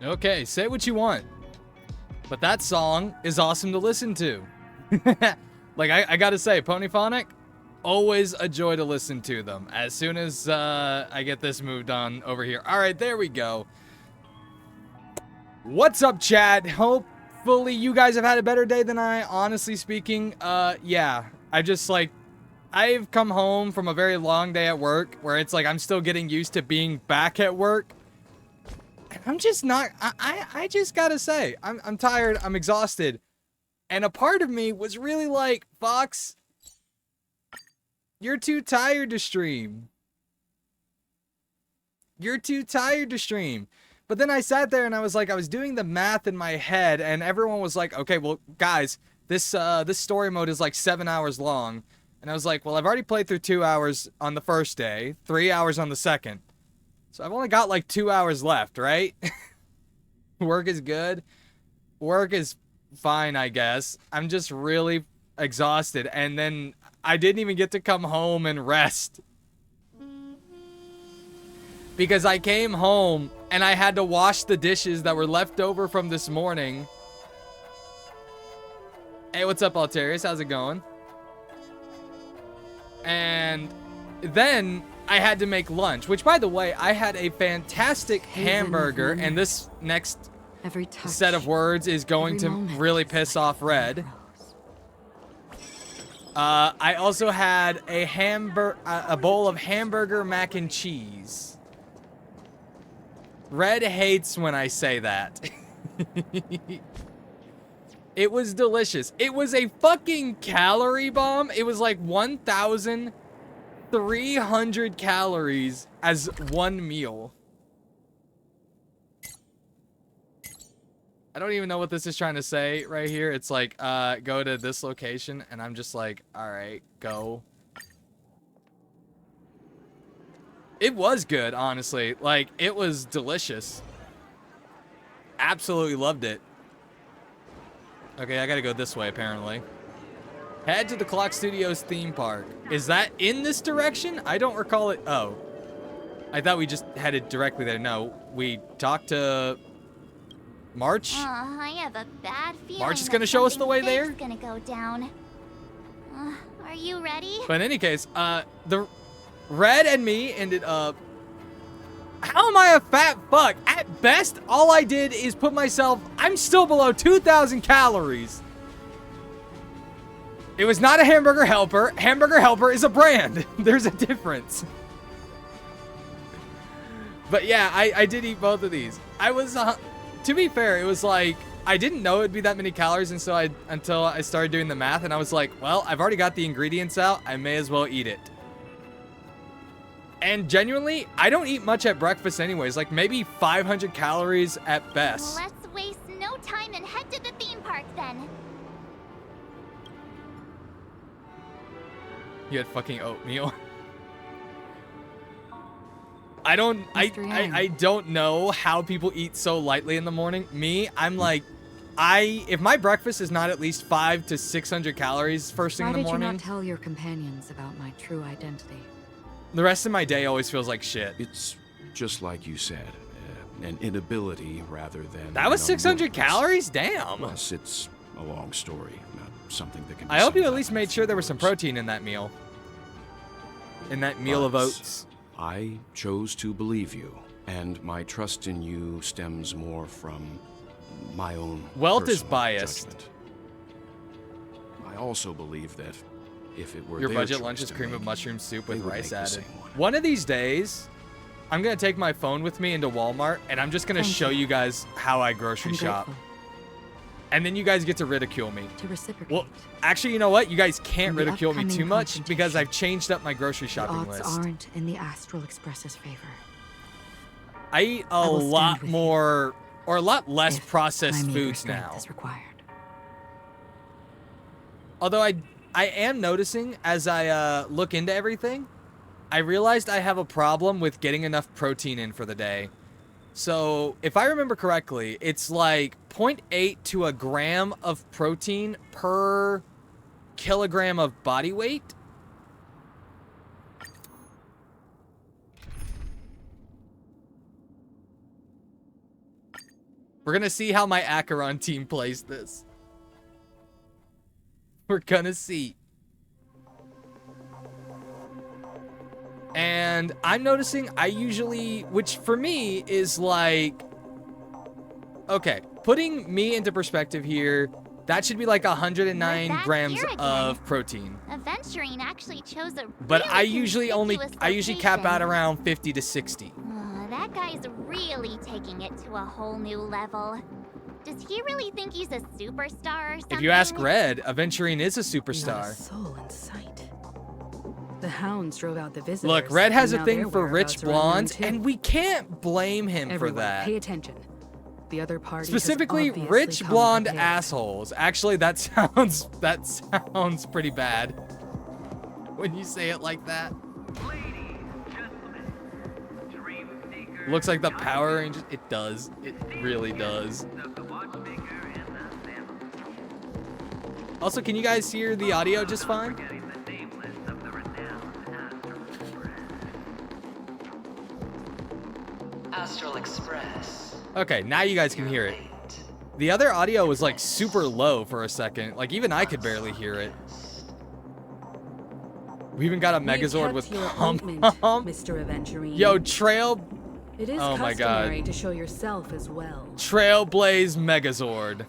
Okay, say what you want, but that song is awesome to listen to. Like, I gotta say, Ponyphonic, always a joy to listen to them. As soon as I get this moved on over here. All right, there we go. What's up, chat? Hopefully you guys have had a better day than I, honestly speaking. Yeah, I've come home from a very long day at work where it's like I'm still getting used to being back at work. And I'm just not, I just gotta say, I'm tired, I'm exhausted. And a part of me was really like, Fox, you're too tired to stream. You're too tired to stream. But then I sat there and I was like, I was doing the math in my head and everyone was like, okay, well, guys, this story mode is like 7 hours long. And I was like, well, I've already played through 2 hours on the first day, 3 hours on the second. So I've only got like 2 hours left, right? Work is good. Work is fine, I guess. I'm just really exhausted. And then I didn't even get to come home and rest. Because I came home and I had to wash the dishes that were left over from this morning. Hey, what's up, Alterius? How's it going? And then I had to make lunch, which, by the way, I had a fantastic hamburger, and this next set of words is going to really piss off Red. I also had a bowl of hamburger mac and cheese. Red hates when I say that. It was delicious. It was a fucking calorie bomb. It was like 1,300 calories as one meal. I don't even know what this is trying to say right here. It's like, go to this location, and I'm just like, all right, go. It was good, honestly. Like, it was delicious. Absolutely loved it. Okay, I gotta go this way, apparently. Head to the Clock Studios theme park. Is that in this direction? I don't recall it. Oh. I thought we just headed directly there. No, we talked to March. I have a bad feeling March is gonna show us the way there. Gonna go down. Are you ready? But in any case, the Red and me ended up. How am I a fat fuck? At best, all I did is put myself. I'm still below 2,000 calories. It was not a Hamburger Helper. Hamburger Helper is a brand. There's a difference. But yeah, I did eat both of these. I was, to be fair, it was like, I didn't know it'd be that many calories until I started doing the math, and I was like, well, I've already got the ingredients out. I may as well eat it. And genuinely, I don't eat much at breakfast anyways, like maybe 500 calories at best. Let's waste no time and head to the theme park then. You had fucking oatmeal. I don't know how people eat so lightly in the morning. Me, I'm like, if my breakfast is not at least 500 to 600 calories first thing in the morning. Why did you not tell your companions about my true identity? The rest of my day always feels like shit. It's just like you said, an inability rather than. That was 600 calories? Damn. Plus, it's a long story, not something that can be I hope you at least made sure there was some protein in that meal. In that meal of oats. I chose to believe you, and my trust in you stems more from my own Welt is personal biased. judgment. I also believe that if it were Your their budget choice lunch is to cream of make, mushroom soup they with would rice make the added. same One of these days, I'm going to take my phone with me into Walmart, and I'm just going to show you guys how I grocery shop. Grateful. And then you guys get to ridicule me. To reciprocate. Well, actually, you know what? You guys can't In the ridicule me too upcoming much confrontation, because I've changed up my grocery the shopping odds list. aren't in the Astral Express's favor. I eat a I will stand lot with more, or a lot less If processed my meager foods strength now. is required. Although I am noticing as I look into everything, I realized I have a problem with getting enough protein in for the day. So if I remember correctly, it's like 0.8 to a gram of protein per kilogram of body weight. We're gonna see how my Acheron team plays this. We're gonna see. And I'm noticing I usually, which for me is like, okay, putting me into perspective here, that should be like 109 We're grams back here of again. protein. Aventurine actually chose a But really I usually cap out location. around 50 to 60. That guy's really taking it to a whole new level. Does he really think he's a superstar or something? If you ask Red, Aventurine is a Not a superstar. soul in sight. The hounds drove out the visitors. Look, Red has and a now thing their for whereabouts rich are unknown blondes, too. and we can't blame him Everyone, for that. pay attention. The other party Specifically, has obviously rich come blonde prepared. assholes. Actually, that sounds pretty bad when you say it like that. Looks like the Power Rangers. It does. It really does. Also, can you guys hear the audio just fine? Astral Express. Okay, now you guys can hear it. The other audio was like super low for a second. Like even I could barely hear it. We even got a We've Megazord kept with your pom appointment, pom. Mr. Aventurine. Yo, Trail It is oh my customary God. to show yourself as well. Trailblaze Megazord.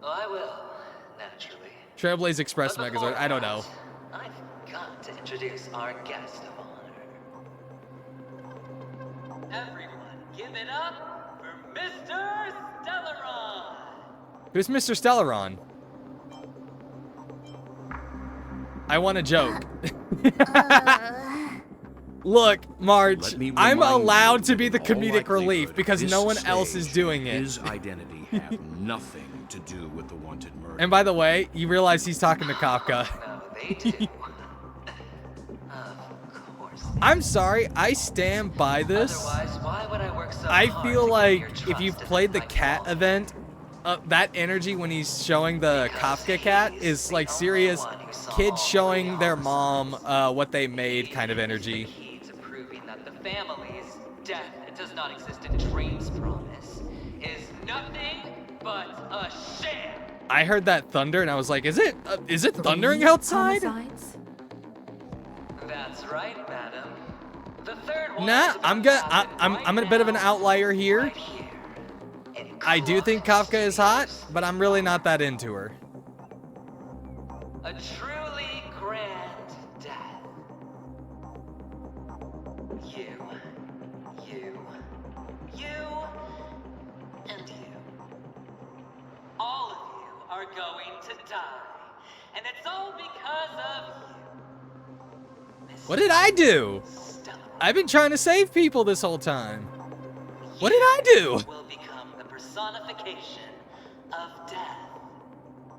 I will, naturally. Trailblaze Express But before Megazord. I don't know. that, I've got to introduce our guest of honor. Everyone, give it up for Mr. Stellaron! Who's Mr. Stellaron? I want a joke. Look, Marge, Let me I'm remind allowed you to be the in all comedic relief likelihood, because this no one else stage, is doing it. His identity had nothing to do with the wanted murder. And by the way, you realize he's talking to Kafka. No, they do. Of course. I'm sorry, I stand by this. Otherwise, why would I work so I hard feel to like gain your if you've trust played the my cat fault? event, that energy when he's showing the Because Kafka cat he's is the like only serious one who saw kids all showing three their homicides. mom what they made kind of He is energy. the key to proving that the family's death does not exist in Dream's promise is nothing but a sham. I heard that thunder and I was like, is it thundering 3 outside? homicides? That's right, madam. The third one Nah, is about to happen I'm right a bit of an now, outlier here. right here, in I do think Closet Kafka is hot, Studios. but I'm really not that into her. A truly grand death. You, and you. All of you are going to die. And it's all because of you. What did I do? Stella. I've been trying to save people this whole time. What did I do? Will become the personification of death.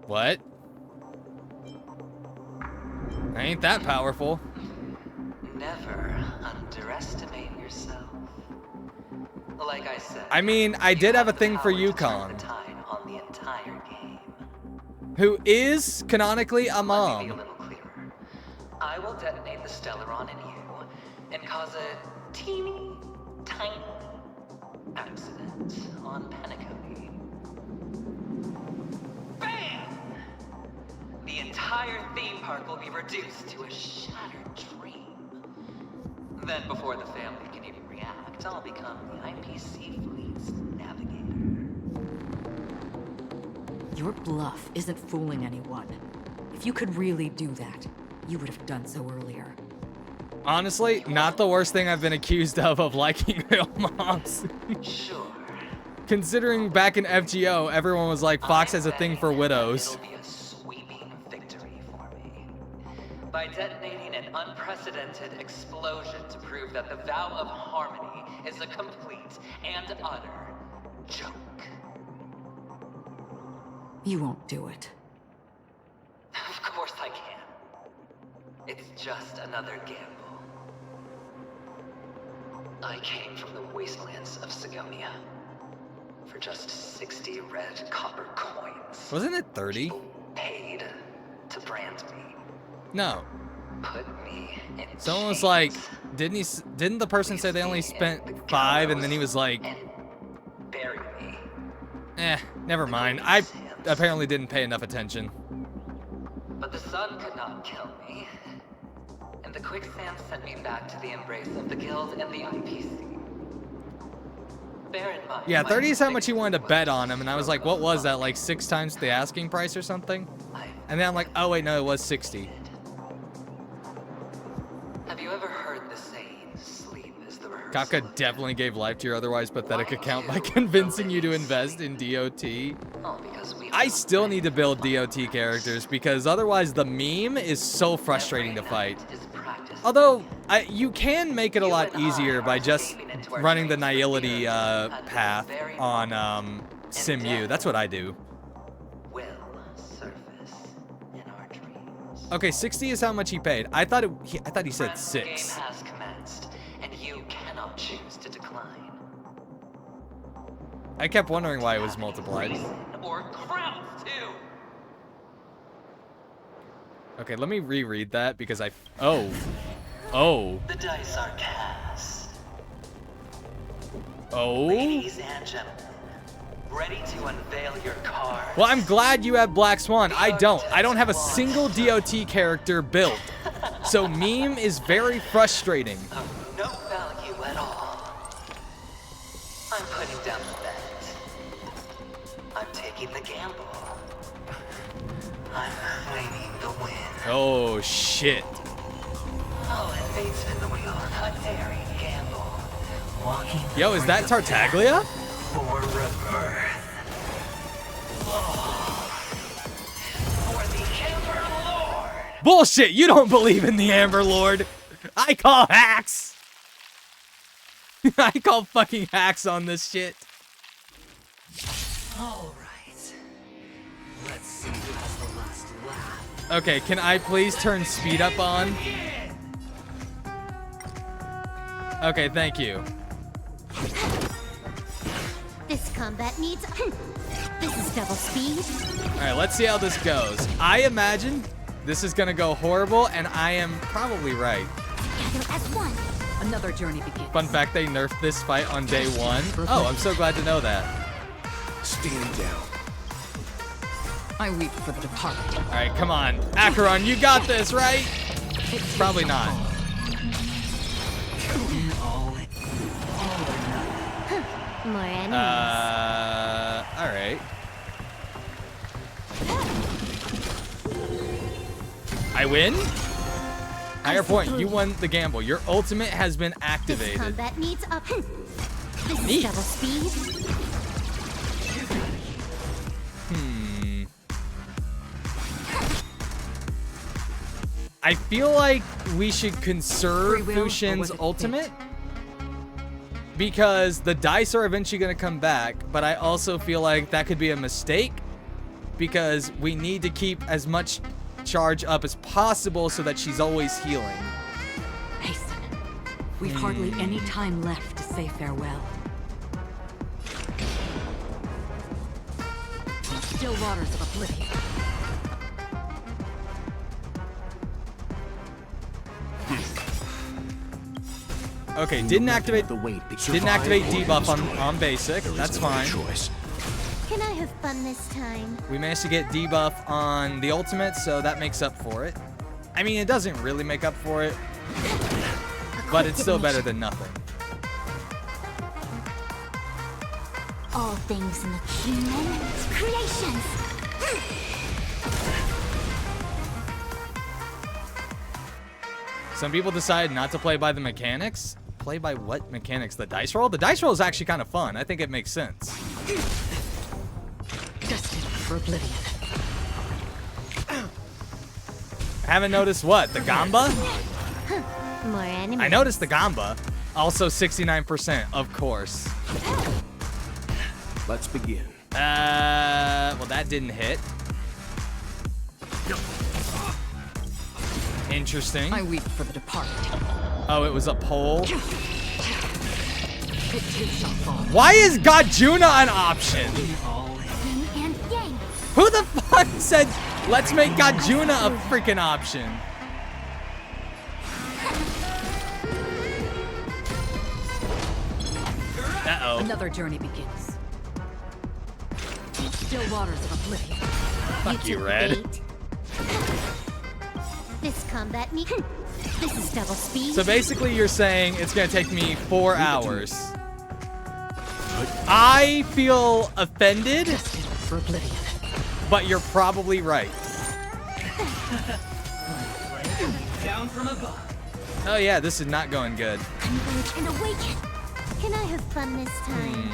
What? I ain't that powerful. Never underestimate yourself. Like I said, I mean, I you did have a the thing for power to turn Yukon, the tide on the entire game. who is canonically a Let me be a mom. little clearer. I will detonate the Stellaron in you and cause a teeny, tiny accident on Penacony. Bam! The entire theme park will be reduced to a shattered dream. Then, before the family can even react, I'll become the IPC fleet's navigator. Your bluff isn't fooling anyone. If you could really do that, you would have done so earlier. Honestly, not the worst thing I've been accused of liking real moms. Sure. Considering back in FGO, everyone was like, Fox has a thing for widows. It'll be a sweeping victory for me. By detonating an unprecedented explosion to prove that the vow of harmony is a complete and utter joke. You won't do it. Of course I can. It's just another gamble. I came from the wastelands of Sigonia for just 60 red copper coins. Wasn't it 30? People paid to brand me. No. Put me in Someone was chains, like, didn't the person say they only spent 5 and then he was like, and bury me Never mind. I apparently didn't pay enough attention. But the sun could not kill me. And the quicksand sent me back to the embrace of the guild and the IPC. Bear in mind, Yeah, my 30 is how much he mistake wanted to was bet on him, and I was like, what was that, love. like 6 times the asking price or something? I And then I'm like, oh wait, no, it was 60. Have you ever heard the saying, sleep is the rehearsal? Kafka definitely gave life to your otherwise pathetic account by convincing you to invest in DOT. Oh, because we I still need to build DOT characters because otherwise the meme is so frustrating to fight. Although, you can make it a lot easier by just running the nihility path on SimU. That's what I do. Will surface in our dreams. Okay, 60 is how much he paid. I thought he said Friends, the game 6. has commenced, and you cannot choose to decline. I kept wondering why it was multiplied. Reason or crowns too. Okay, let me reread that because Oh. The dice are cast. Oh? Ladies and gentlemen, ready to unveil your cards. Well, I'm glad you have Black Swan. I don't. I don't have a single DOT character built. So meme is very frustrating. Of no value at all. I'm putting down the bet. I'm taking the gamble. I'm claiming the win. Oh, shit. Oh, and fate spin the wheel. A daring gamble. Walking Yo, is that Tartaglia? for rebirth. For the Ember Lord. Bullshit, you don't believe in the Amber Lord. I call hacks. I call fucking hacks on this shit. All right. Let's see who has the last laugh. Okay, can I please turn speed up on? Okay, thank you. This combat needs. This is double speed. Alright, let's see how this goes. I imagine this is gonna go horrible, and I am probably right. Together as one. Another journey begins. Fun fact, they nerfed this fight on day 1. Oh, I'm so glad to know that. Stand down. I weep for the departed. Alright, come on. Acheron, you got this, right? Probably not. More enemies. Alright. I win? Higher point, you won the gamble. Your ultimate has been This activated. combat needs up. This is Neat. double speed. I feel like we should conserve Free will, or Fushin's was it ultimate. fate? Because the dice are eventually going to come back, but I also feel like that could be a mistake because we need to keep as much charge up as possible so that she's always healing. Hasten. We've hardly any time left to say farewell. Still waters of oblivion. Okay, didn't activate didn't activate debuff on basic. There is That's no other fine. choice. Can I have fun this time? We managed to get debuff on the ultimate, so that makes up for it. I mean, it doesn't really make up for it, but it's still better than nothing. All things in the kingdom, creations. Some people decide not to play by the mechanics. Play by what mechanics? The dice roll? The dice roll is actually kind of fun. I think it makes sense. Destined for oblivion. I haven't noticed what? The Gamba? More enemies. I noticed the Gamba. Also 69%, of course. Let's begin. Well, that didn't hit. Interesting. I weep for the departed. Oh, it was a pole. It too shall fall. Why is Gajuna an option? Yin and yang. Who the fuck said, let's make Gajuna a freaking option? Uh-oh. Another journey begins. Still waters of oblivion. Fuck you, took the Red. bait. This combat me. This is double speed. So basically, you're saying it's gonna take me 4 hours. I feel offended, Destined for oblivion. but you're probably right. Down from above. Oh yeah, this is not going good. Converge and awaken. Can I have fun this time?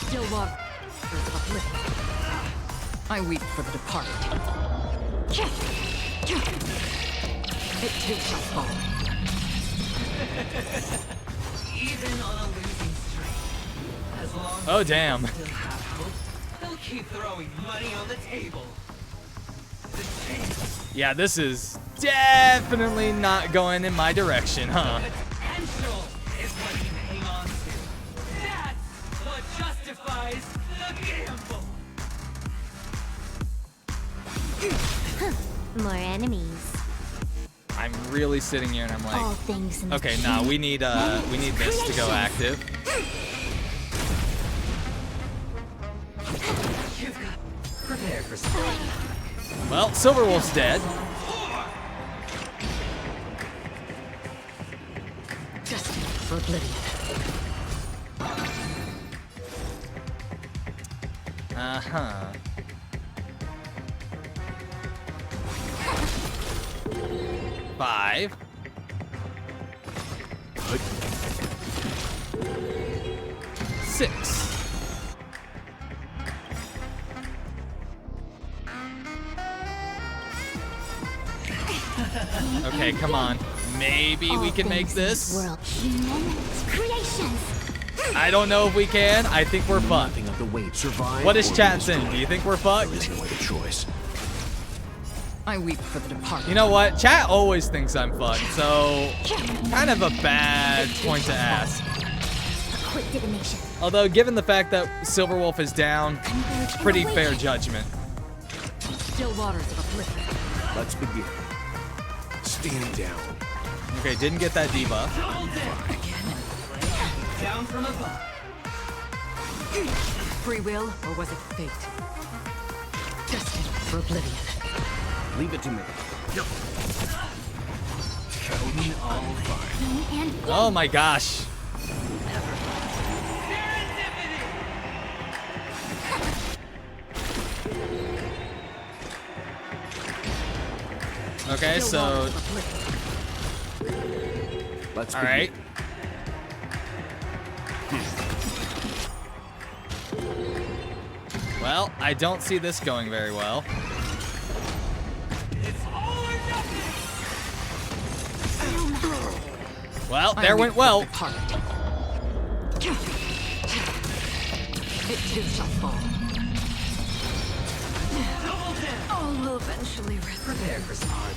Still waters of oblivion. I weep for the departed. It too shall fall. Even on a losing streak, as long as Oh damn. we still have hope, they'll keep throwing money on the table. The chance, Yeah, this is definitely not going in my direction, huh? potential is what you hang on to. That's what justifies the gamble. More enemies. I'm really sitting here and I'm All like, things in okay, nah, we need this to go active. You've got prepare for something. Well, Silverwolf's dead. Destined for oblivion. Uh-huh. Five. Six. Okay, come on. Maybe we All can make things in this. World. Humans, creations. I don't know if we can. I think we're fucked. Nothing of the weight survive. What is or chat lose. saying? Do you think we're fucked? There is no other choice. I weep for the departed. You know what? Chat always thinks I'm fucked, so kind of a bad point to ask. A quick divination. Although, given the fact that Silverwolf is down, Converge and pretty awaken. fair judgment. Still waters of oblivion. Let's begin. Stand down. Okay, didn't get that debuff. Down from above. Free will, or was it fate? Destined for oblivion. Leave it to me. Counting all fine. And Oh my gosh. Okay, Still so, waters of oblivion. Let's all begin. right. Well, I don't see this going very well. Well, I there weep went for well. the departed. It too shall fall. All will eventually rest. Prepare for some hard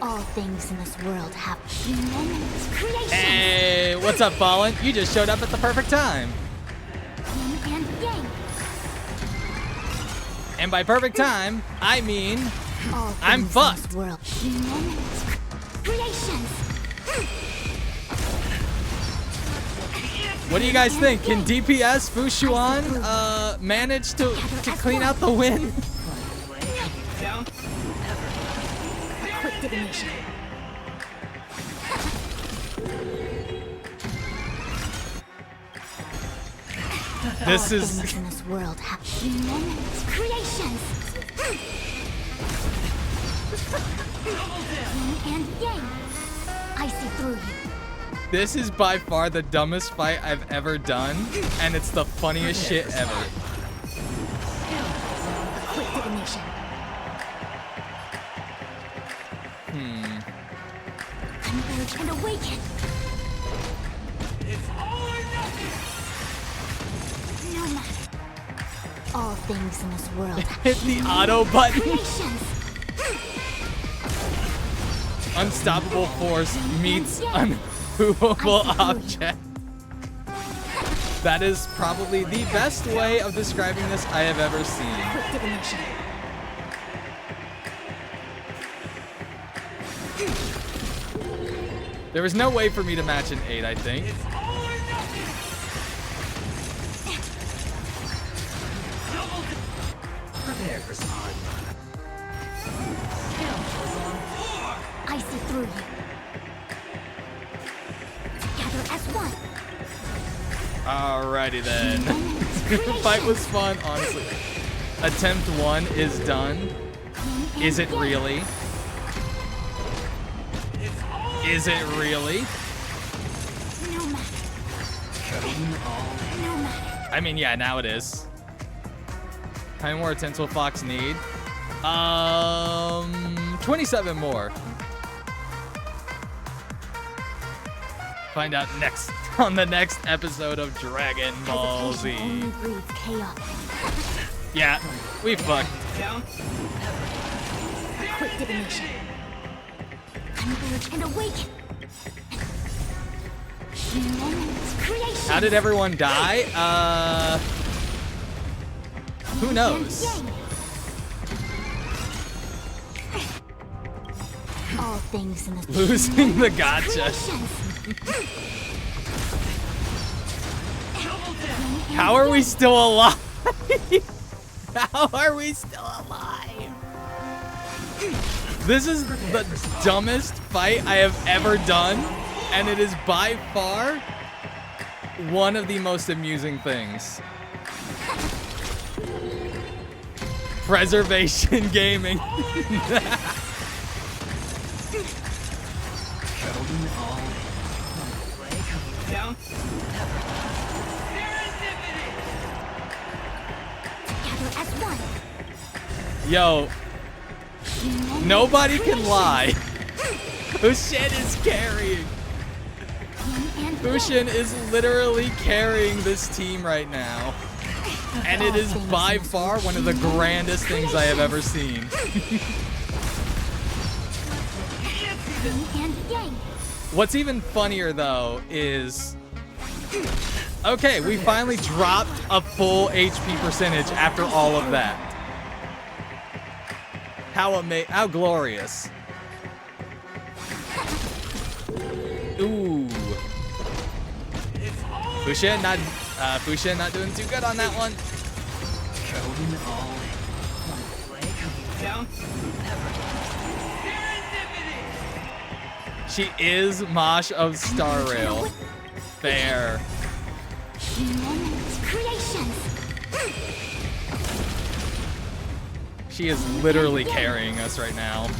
all things in this world have humans, creations. Hey, what's up, Fallen? You just showed up at the perfect time. Yin and yang. And by perfect time, I mean All I'm things fucked. in this world, humans, creations. what do you guys think? Can DPS Fu Xuan manage to clean out the win? down. A quick divination. This All is things in this world have humans, creations. Yin and yang. I see through you. this is by far the dumbest fight I've ever done, and it's the funniest shit ever. A quick divination. Converge and awaken. No matter. All things in this world have Hit the auto button. creations. Unstoppable force meets unmovable object. That is probably the best way of describing this I have ever seen. Quick divination. There was no way for me to match an 8, I think. Prepare for some hard luck. I see through you. Together as one. Alrighty then. Fight was fun, honestly. Attempt 1 is done. Is it really? Is it really? No matter. No matter. I mean, yeah, now it is. How many more attempts will Fox need? 27 more. Find out next on the next episode of Dragon Ball Z. Hesitation only breeds chaos. Yeah, we fucked. Quick divination. Converge and awaken. Humans creation. How did everyone die? Who knows? All things in the Losing the gotcha. How are we still alive? How are we still alive? This is the dumbest fight I have ever done, and it is by far one of the most amusing things. Preservation gaming. Together as one. Yo, nobody can lie. Xuan is carrying. Xuan is literally carrying this team right now. And it is by far one of the grandest things I have ever seen. What's even funnier though is, okay, we finally dropped a full HP percentage after all of that. How glorious. Ooh. Xuan not doing too good on that one. She is Mosh of Star Rail. Fair. She is literally carrying us right now.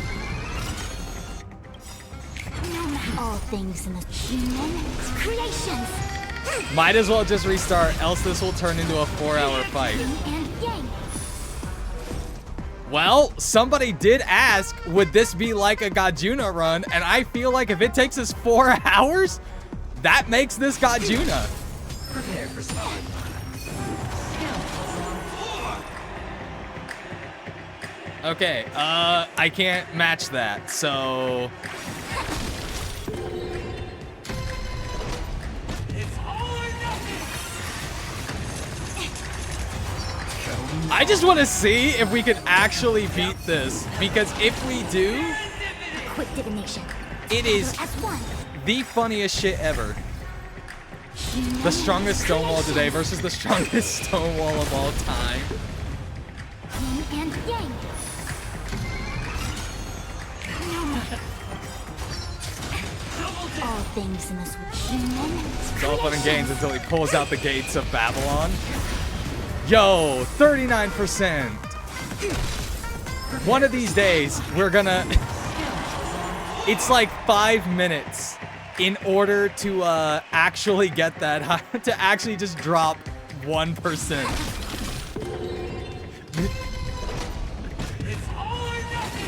All things in the humans creations. Might as well just restart, else this will turn into a 4-hour fight. Well, somebody did ask, would this be like a Gajuna run? And I feel like if it takes us 4 hours, that makes this Gajuna. Prepare for some hard luck. Okay, I can't match that, so... I just want to see if we can actually beat this, because if we do, Quick divination. it is As one. the funniest shit ever. The strongest Stonewall today versus the strongest Stonewall of all time. Yin and yang. All things in this humans It's all fun and games until he pulls out the gates of Babylon. Yo, 39%. One of these days, we're gonna... It's like 5 minutes in order to actually get that high, to actually just drop 1%.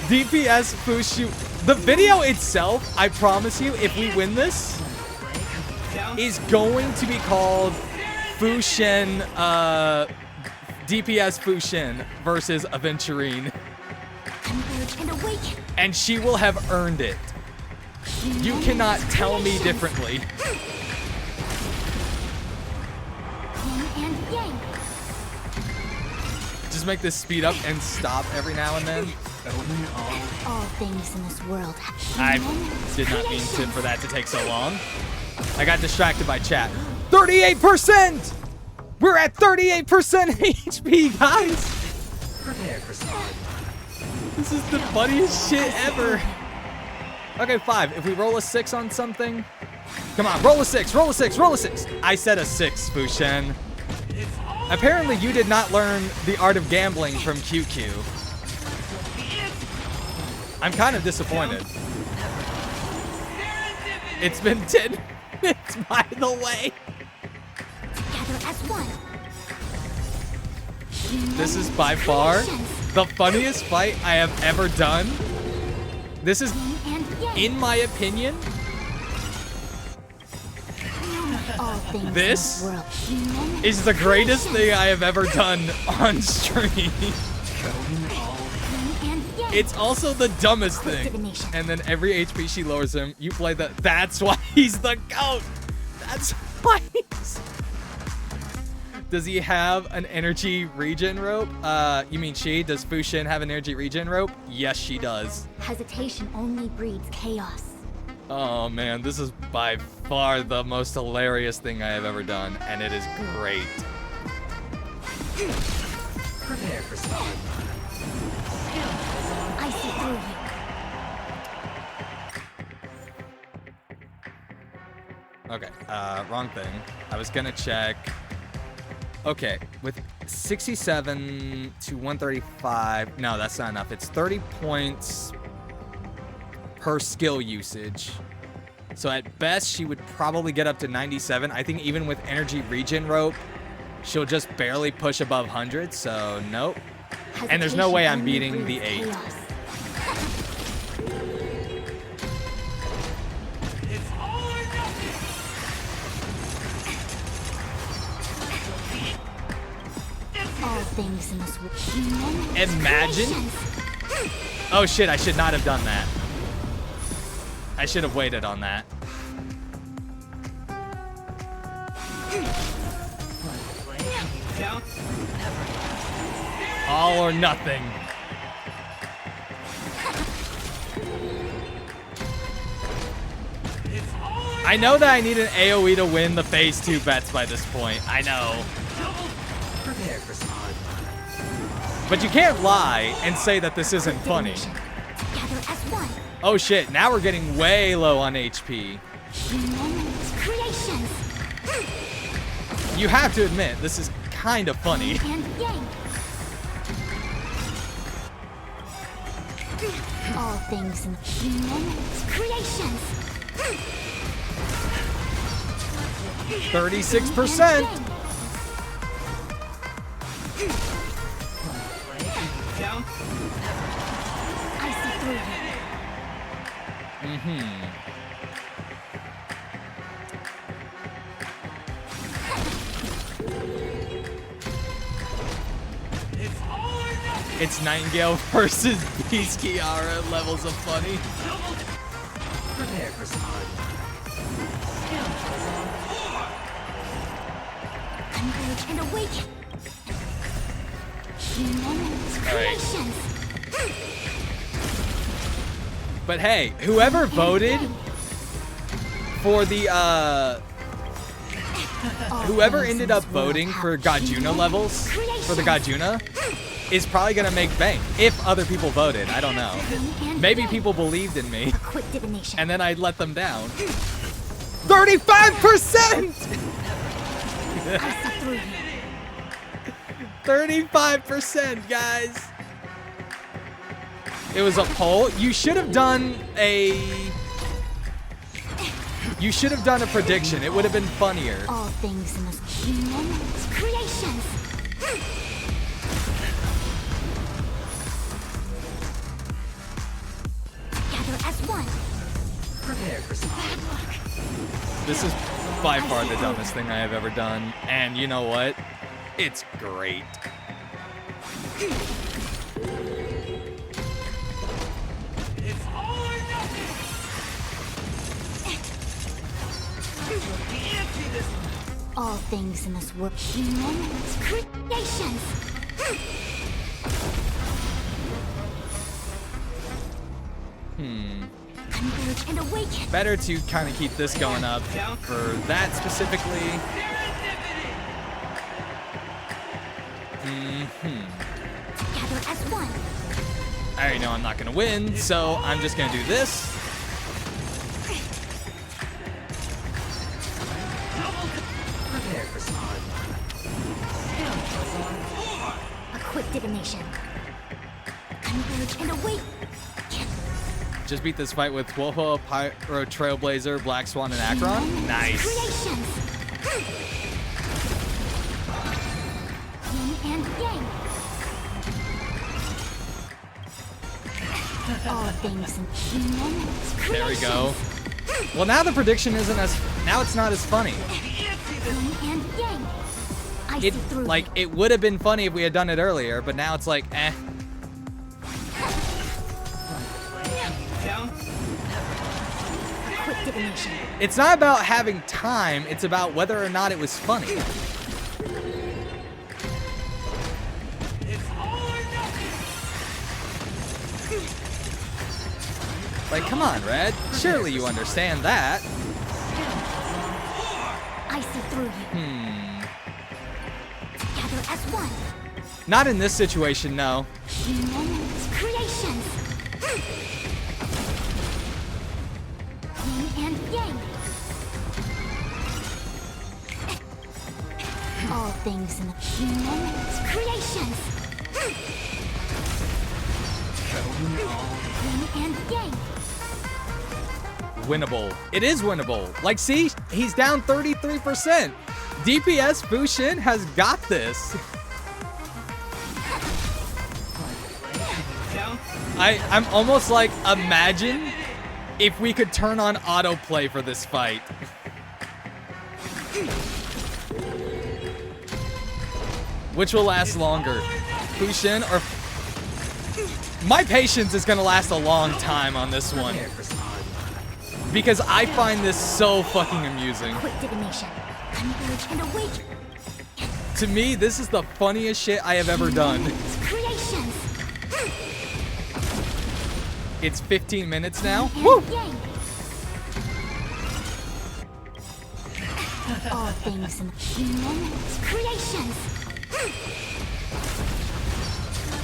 DPS Fushu. The video itself, I promise you, if we win this, is going to be called Fushen, DPS Fushen versus Aventurine. converge and awaken. And she will have earned it. You cannot tell me differently. Yin and yang. Just make this speed up and stop every now and then. All things in this world. I did not mean for that to take so long. I got distracted by chat. 38%! We're at 38% HP, guys! Prepare for slide. This is the funniest shit ever. Okay, 5. If we roll a 6 on something. Come on, roll a 6, roll a 6, roll a 6. I said a 6, Fushen. Apparently you did not learn the art of gambling from QQ. I'm kind of disappointed. It's been 10 minutes, by the way. Together as one. This is by far the funniest fight I have ever done. This is, in my opinion, All things this in this world. is the greatest thing I have ever done on stream. It's also the dumbest thing. And then every HP she lowers him, you play the. That's why he's the GOAT. That's why he's. Does he have an energy regen rope? You mean she? Does Fushin have an energy regen rope? Yes, she does. Hesitation only breeds chaos. Oh man, this is by far the most hilarious thing I have ever done, and it is great. Prepare for slide. I see through you. Okay, wrong thing. I was gonna check. Okay, with 67 to 135. No, that's not enough. It's 30 points per skill usage. So at best, she would probably get up to 97. I think even with energy regen rope, she'll just barely push above 100. So nope. And there's no way I'm beating the 8. Chaos. 'All things in this world. Imagine. Oh shit, I should not have done that. I should have waited on that. All or nothing. I know that I need an AoE to win the phase 2 bets by this point. I know. Prepare for slide. But you can't lie and say that this isn't funny. Together as one. Oh shit, now we're getting way low on HP. Humans, creations. You have to admit, this is kind of funny. And yang. All things in humans, creations. 36%. I see through you. It's Nightingale versus Beast Kiara levels of funny. Prepare for slide. Converge and awaken. Humans, creations. But hey, whoever voted for the whoever ended up voting for Gajuna levels for the Gajuna is probably gonna make bank if other people voted. I don't know. Maybe people believed in me Quick divination. and then I let them down. 35%! I see through you. 35%, guys. It was a poll. You should have done a prediction. It would have been funnier. All things in this humans, creations. Together as one. Prepare for slide. This is by far the dumbest thing I have ever done. And you know what? It's great. All things in this world, humans, creations. Converge and awaken. Better to kind of keep this going up for that specifically. Gather as one. I already know I'm not gonna win, so I'm just gonna do this. Prepare for some A quick divination. Converge and awaken. Just beat this fight with Woho, Pyro, Trailblazer, Black Swan, and Akron. Nice. Creations. Yin and yang. All things in human. There we go. Well, now the prediction isn't as. Now it's not as funny. Yin and yang. I see It through like it would have been funny if we had done it earlier, but now it's like, eh. quick divination. It's not about having time. It's about whether or not it was funny. Like, come on, Red. Surely you understand that. I see through you. Gather as one. Not in this situation, no. Human creations. Yin and yang. All things in the human creations. Yin and yang. Winnable. It is winnable. Like, see? He's down 33%. DPS Fushin has got this. I'm almost like, imagine if we could turn on autoplay for this fight. Which will last longer? Fushin or... My patience is gonna last a long time on this one. Because I find this so fucking amusing. Quick divination. Converge and awaken. To me, this is the funniest shit I have ever done. Creations. It's 15 minutes now. Yin Woo! and yang. All things in the human creations.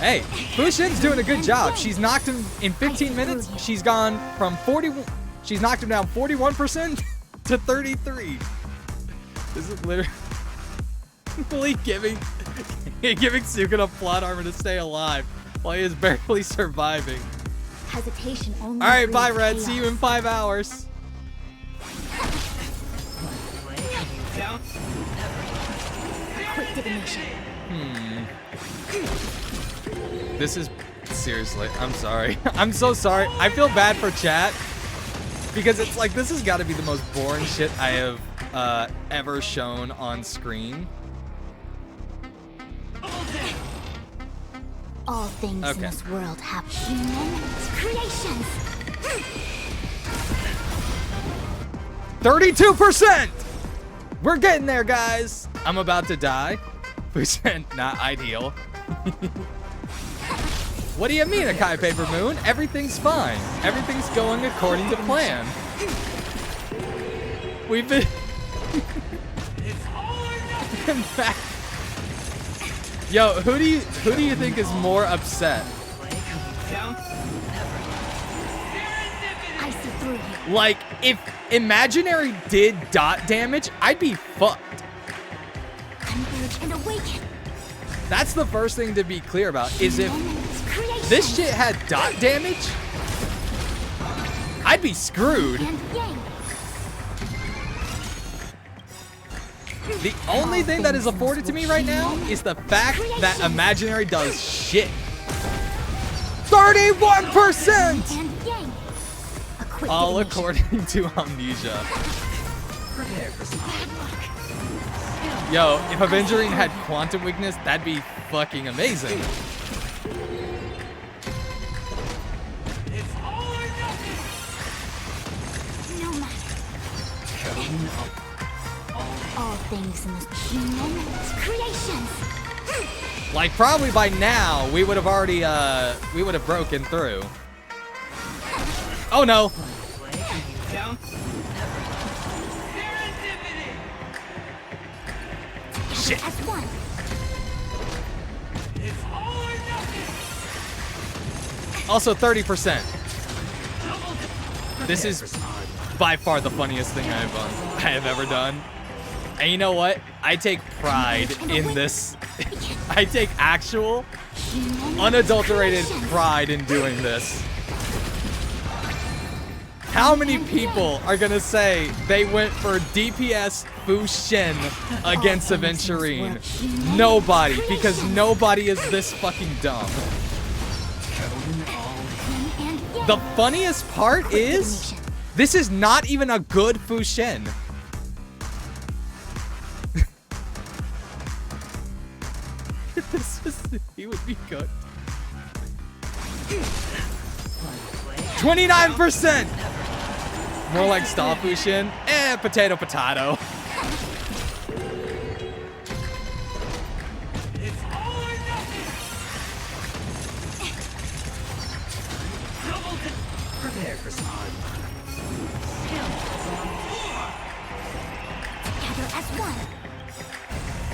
Hey, Fushin's doing a good job. She's knocked him in 15 minutes. She's gone from 41. She's knocked him down 41% to 33. This is literally giving Sukuna plot armor to stay alive while he is barely surviving. Hesitation only. All right, bye, breeds Red. chaos. See you in 5 hours. Quick divination. This is seriously. I'm sorry. I'm so sorry. I feel bad for chat because it's like this has got to be the most boring shit I have ever shown on screen. All things Okay. in this world have human creations. 32%. We're getting there, guys. I'm about to die. Percent not ideal. What do you mean, Akai Paper Moon? Everything's fine. Everything's going according to plan. We've been. Yo, who do you think is more upset? I see through you. Like, if Imaginary did dot damage, I'd be fucked. Converge and awaken. That's the first thing to be clear about, is if Creations. this shit had dot damage, I'd be screwed. And yang. The only thing that is afforded to me right now is the fact that Imaginary does shit. 31%! And yang. A quick All divination. according to Amnesia. Prepare for some Yo, if Avengerine had quantum weakness, that'd be fucking amazing. No matter. All things in this human creations. Like, probably by now, we would have already, we would have broken through. Oh no. Down. Shit. S1. It's all or nothing. Also 30%. This is by far the funniest thing I have ever done. And you know what? I take pride in this. I take actual, unadulterated pride in doing this. How many people are gonna say they went for DPS Fu Shen against Aventurine? Nobody, because nobody is this fucking dumb. The funniest part is, this is not even a good Fu Shen. He would be good. 29%! More like stall Fu Shen. Potato, potato. It's all or nothing. Double. Prepare for spawn. Gather S1.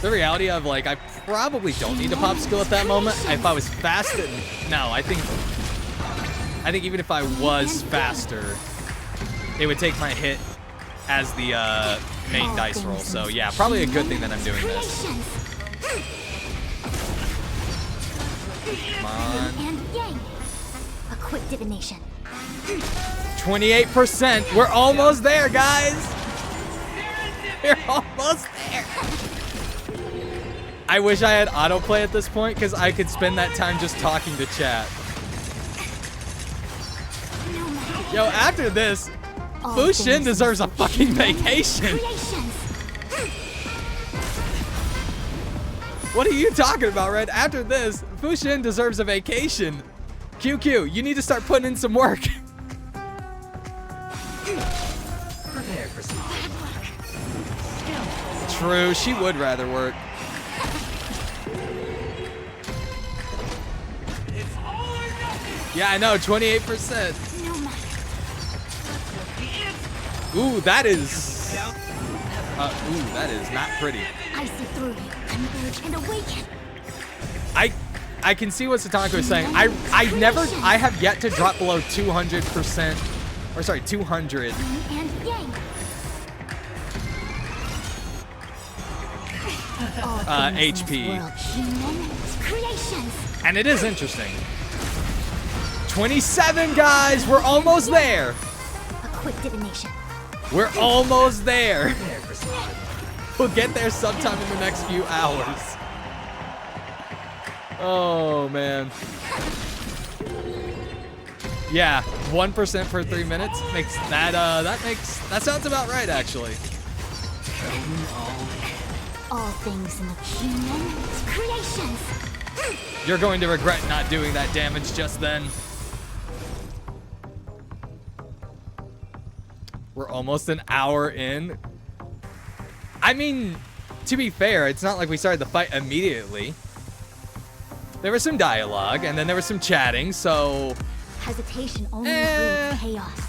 The reality of like, I probably don't need to pop skill at that moment. If I was fast, no, I think even if I was faster, it would take my hit as the main dice roll. So yeah, probably a good thing that I'm doing this. Come on. And yang. A quick divination. 28%. We're almost there, guys. We're almost there. I wish I had autoplay at this point because I could spend that time just talking to chat. Yo, after this, Fu Shen deserves a fucking vacation. What are you talking about, Red? After this, Fu Shen deserves a vacation. QQ, you need to start putting in some work. Prepare for spawn. True, she would rather work. It's all or nothing. Yeah, I know, 28%. No matter. Ooh, that is... ooh, that is not pretty. I see through you. Converge and awaken. I can see what Satanako is saying. I have yet to drop below 200%, or sorry, 200. And yang. HP. World, human creations. And it is interesting. 27, guys, we're almost there. A quick divination. We're almost there. Prepare for spawn. We'll get there sometime in the next few hours. Oh, man. Yeah, 1% per 3 minutes makes that, that sounds about right, actually. All things in the human creations. You're going to regret not doing that damage just then. We're almost an hour in. I mean, to be fair, it's not like we started the fight immediately. There was some dialogue, and then there was some chatting, so... Hesitation only breeds chaos.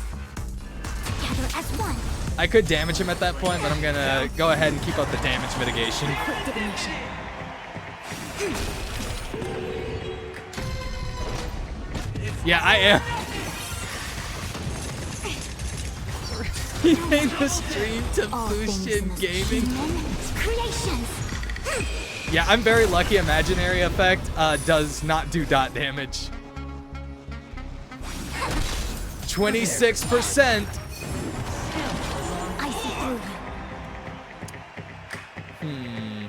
Gather S1. I could damage him at that point, but I'm gonna go ahead and keep up the damage mitigation. Quick divination. Yeah, I am. He made the stream to All things Fushin in the Gaming. human creations. Yeah, I'm very lucky Imaginary Effect does not do dot damage. 26%. I see through you.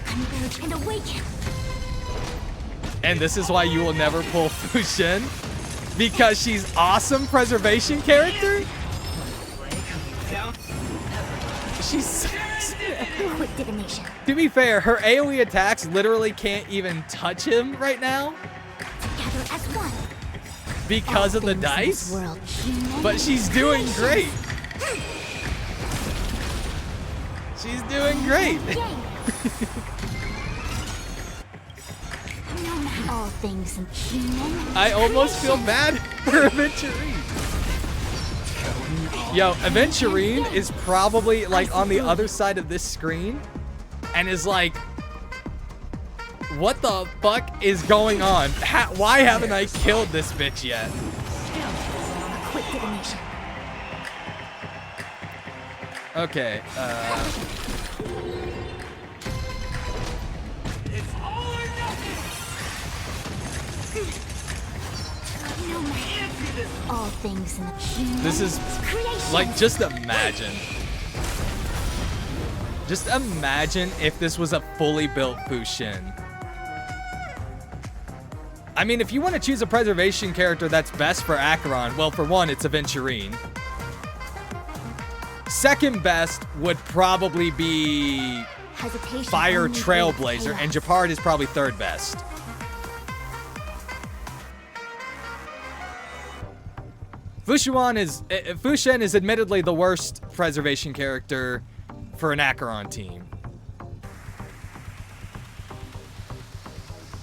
Converge and awaken. And this is why you will never pull Fushin? Because she's awesome preservation character? She's... Quick divination. To be fair, her AoE attacks literally can't even touch him right now Gather S1. because of the All things in this dice, world, human but she's doing great. creations. She's doing great. Yang. No matter. All things human. I almost feel bad for Aventurine. Yo, Aventurine is probably like on the other side of this screen and is like, what the fuck is going on? Why haven't I killed this bitch yet? Quick divination. Okay, It's all or nothing. No matter. All things in the human. this is Creation. like, just imagine. Just imagine if this was a fully built Fuxin. I mean, if you want to choose a preservation character that's best for Acheron, well, for one, it's Aventurine. Second best would probably be Hesitation Fire only breeds Trailblazer, and chaos. Japard is probably third best. Fuxin is admittedly the worst preservation character for an Acheron team.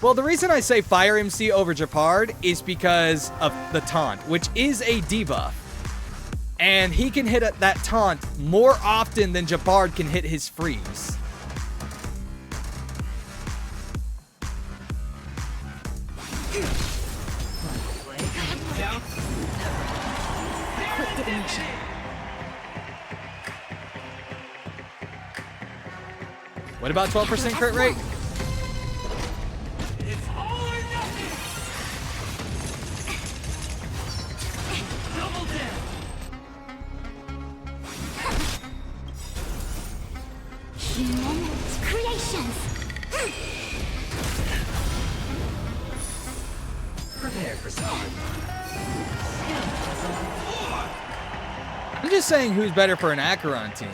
Well, the reason I say Fire MC over Japard is because of the taunt, which is a debuff. And he can hit that taunt more often than Japard can hit his freeze. Quick divination. What about 12% crit rate? It's all or nothing. Double down. Human creations. Prepare for some. I'm just saying who's better for an Acheron team.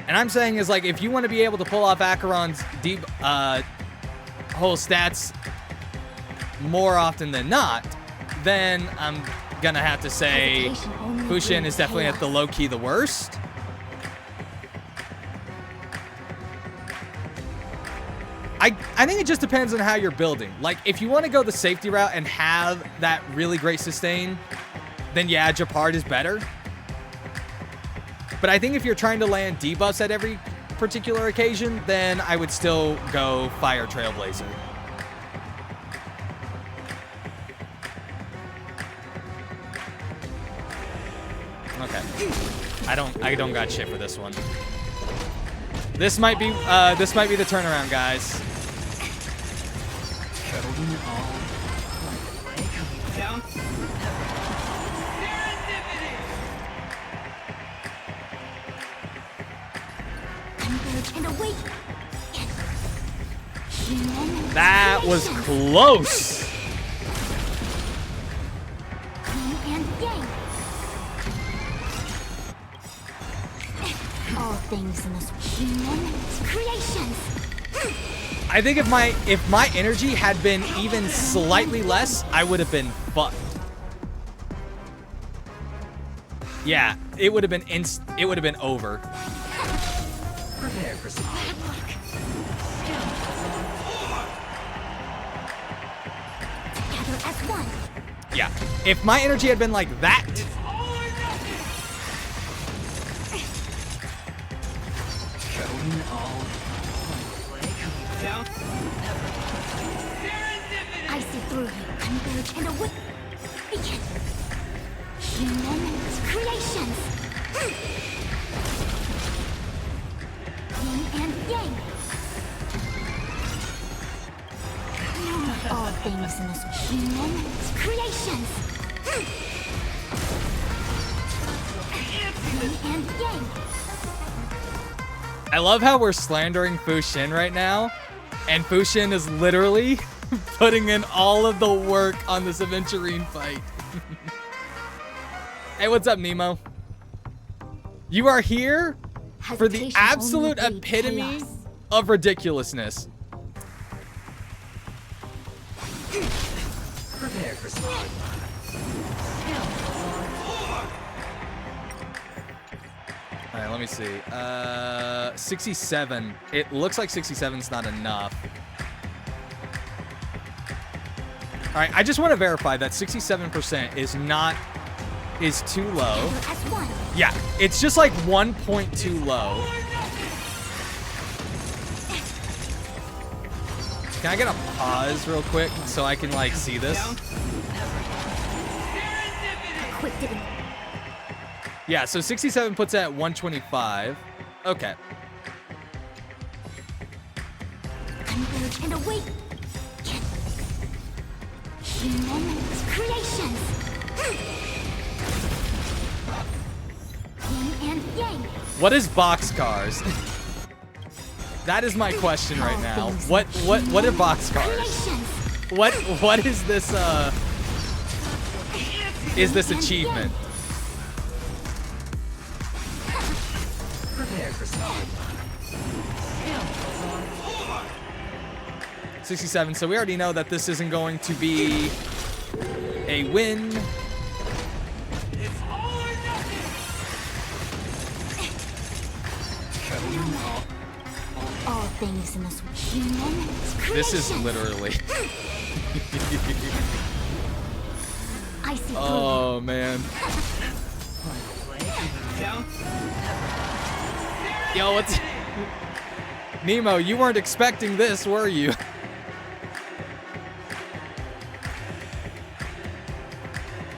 And I'm saying is like, if you want to be able to pull off Acheron's deep whole stats more often than not, then I'm gonna have to say Hesitation only Fuxin breeds is definitely at the chaos. low key the worst. I think it just depends on how you're building. Like, if you want to go the safety route and have that really great sustain, then yeah, Japard is better. But I think if you're trying to land debuffs at every particular occasion, then I would still go Fire Trailblazer. Okay. I don't got shit for this one. This might be the turnaround, guys. Down. Serendipity. Converge and awake. Human That was creations. close. Yin and yang. All things in this human creations. I think if my energy had been even slightly less, I would have been fucked. Yeah, it would have been over. Prepare for some. Together as one. Yeah. If my energy had been like that, It's all or nothing. Going all. Down. Serendipity. I see through you. Converge and awake. Begin. Human creations. Yin and yang. All things in this human creations. Yin and yang. I love how we're slandering Fuxin right now, and Fuxin is literally putting in all of the work on this Aventurine fight. Hey, what's up, Nemo? You are here for the Hesitation absolute only breeds epitome chaos. of ridiculousness. Prepare for some. All right, let me see. 67. It looks like 67's not enough. All right, I just want to verify that 67% is too low. S1. Yeah, it's just like 1 point too low. Can I get a pause real quick so I can like see this? Quick digging. Yeah, so 67 puts it at 125. Okay. Converge and await. Human creations. Yin and yang. What is boxcars? That is my question right now. What are boxcars? Creations. What is this achievement? Prepare for some. 67, so we already know that this isn't going to be a win. All things in this human This is creations. literally. I see. Oh man. Down. Yo, what's Nemo, you weren't expecting this, were you?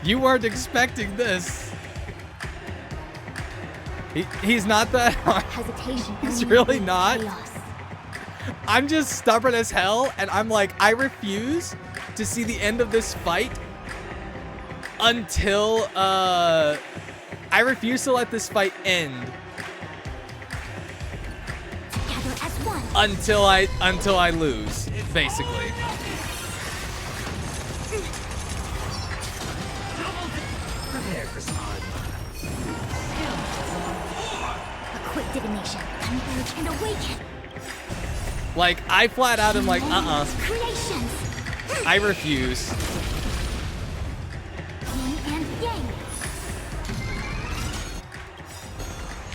You weren't expecting this. He's not that hard. Hesitation. He's only really breeds not. chaos. I'm just stubborn as hell, and I'm like, I refuse to see the end of this fight until, I refuse to let this fight end Together as one. until I lose, basically. Prepare for some. A quick divination. Converge and awaken. Like, I flat out am like, Creations. I refuse. Yin and yang.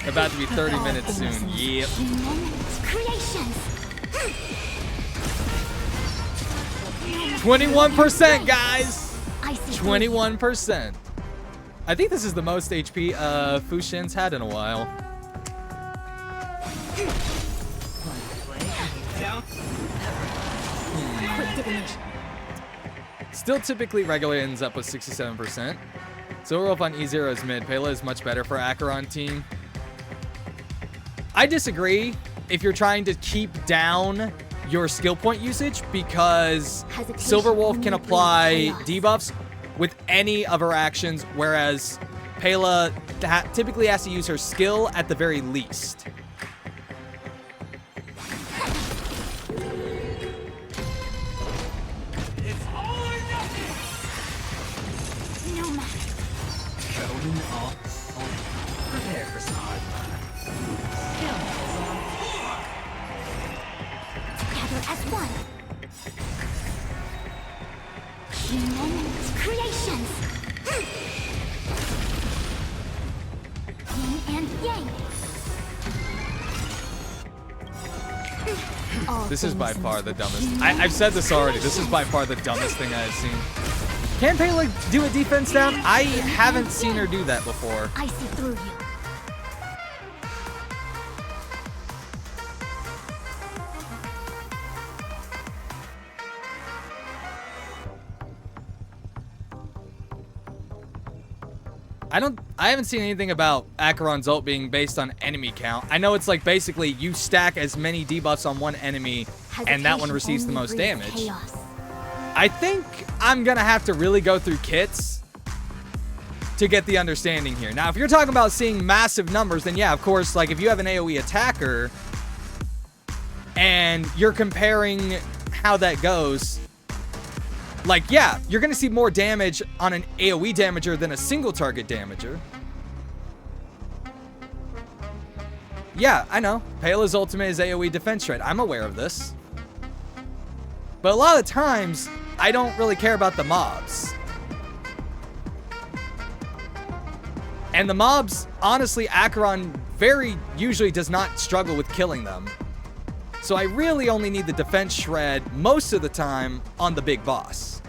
About to be 30 minutes All soon. things in this Yep. Human creations. 21%, guys. I see. 21%. I think this is the most HP Fu Shen's had in a while. Down. Quick divination. Still typically regular ends up with 67%. Silver Wolf on E0 is mid. Pela is much better for Acheron team. I disagree if you're trying to keep down your skill point usage because Hesitation Silver Wolf can only breeds apply chaos. debuffs with any of her actions, whereas Pela typically has to use her skill at the very least. No matter. Shonen all. Prepare for some. Together as one. Human creations. Yin and yang. All This is by things in far this the dumbest. human I've said this already. This is by far the dumbest thing I've seen. Can Pela do a defense down? I haven't seen her do that before. I see through you. I haven't seen anything about Acheron's ult being based on enemy count. I know it's like basically you stack as many debuffs on one enemy and that one Hesitation receives the only most breeds damage. chaos. I think I'm gonna have to really go through kits to get the understanding here. Now, if you're talking about seeing massive numbers, then yeah, of course, like if you have an AoE attacker and you're comparing how that goes, like, yeah, you're gonna see more damage on an AoE damager than a single target damager. Yeah, I know. Pela's ultimate is AoE defense shred. I'm aware of this. But a lot of times, I don't really care about the mobs. And the mobs, honestly, Acheron very usually does not struggle with killing them. So I really only need the defense shred most of the time on the big boss.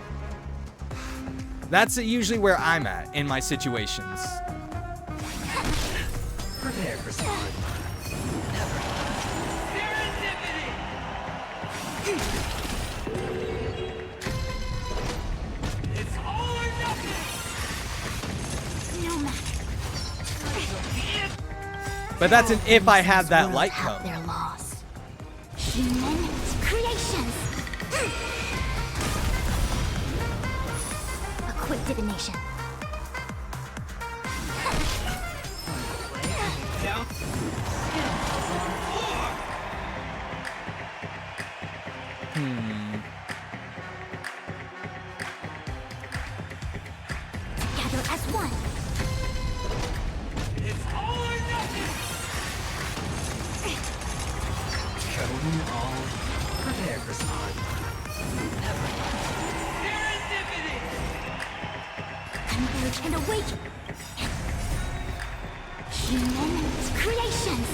That's usually where I'm at in my situations. Prepare for smart. It's all or nothing. No matter. But that's an if I had that Worlds light have cone. their laws. Human creations. A quick divination. Down. Together as one. It's all or nothing. Shonen all. Prepare for smart. Serendipity. Converge and awaken. Human creations.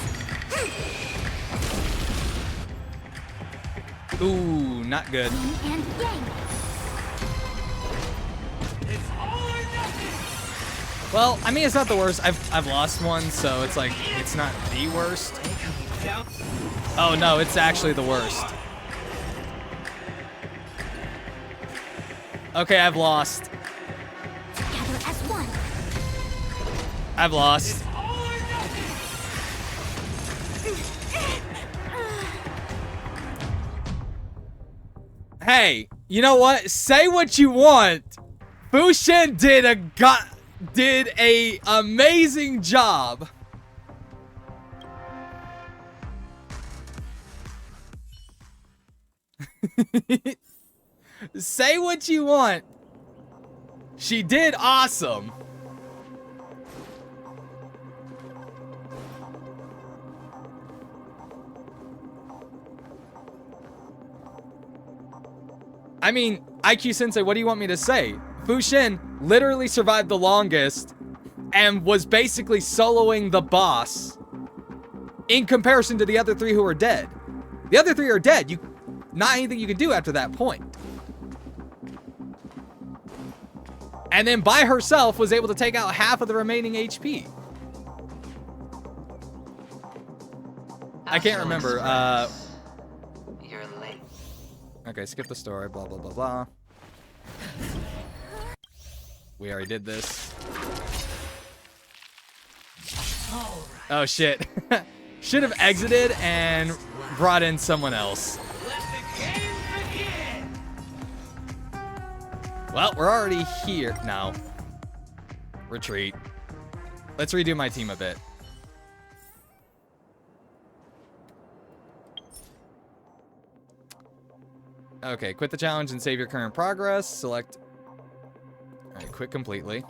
Ooh, not good. Yin and yang. It's all or nothing. Well, I mean, it's not the worst. I've lost one, so it's like, it's not the worst. Down. Oh no, it's actually the worst. Okay, I've lost. Together as one. I've lost. All or nothing. Hey, you know what? Say what you want. Fuxian did a amazing job. Say what you want. She did awesome. I mean, IQ Sensei, what do you want me to say? Fuxian literally survived the longest and was basically soloing the boss in comparison to the other three who are dead. The other three are dead. Not anything you can do after that point. And then by herself was able to take out half of the remaining HP. I can't remember. You're late. Okay, skip the story, blah, blah, blah, blah. We already did this. Oh, shit. Should have exited and brought in someone else. Let the game begin. Well, we're already here. No. Retreat. Let's redo my team a bit. Okay, quit the challenge and save your current progress. Select. Alright, quit completely.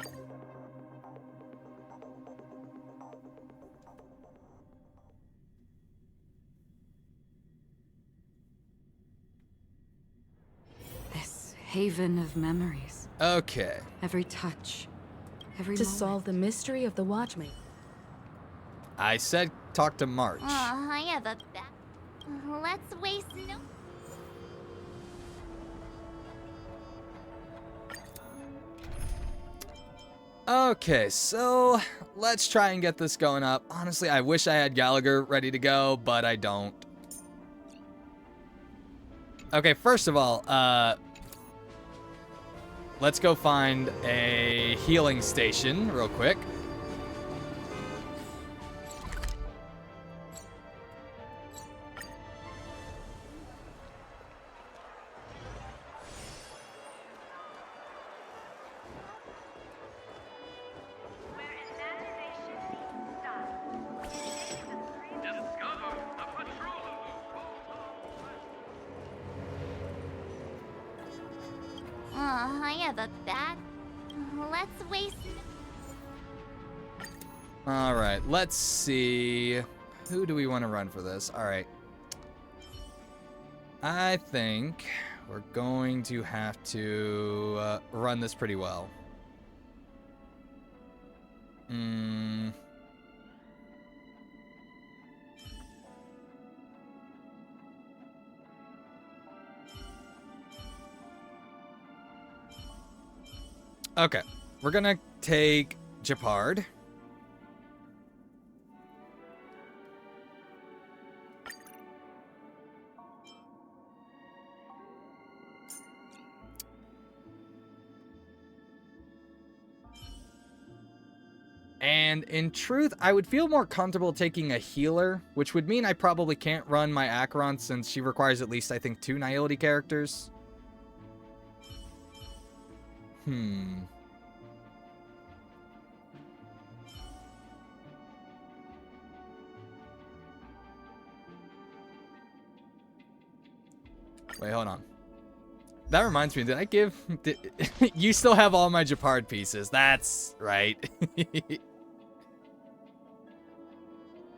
This haven of memories. Okay. Every touch. Every To moment. solve the mystery of the Watchmaker. I said talk to March. I have a bet. Let's waste no. Okay, so let's try and get this going up. Honestly, I wish I had Gallagher ready to go, but I don't. Okay, first of all, let's go find a healing station real quick. I have a bet. Let's waste no. All right, let's see. Who do we want to run for this? All right. I think we're going to have to run this pretty well. Okay, we're gonna take Japard. And in truth, I would feel more comfortable taking a healer, which would mean I probably can't run my Acheron since she requires at least, I think, 2 Nihility characters. Wait, hold on. That reminds me, did I give... you still have all my Japard pieces. That's right.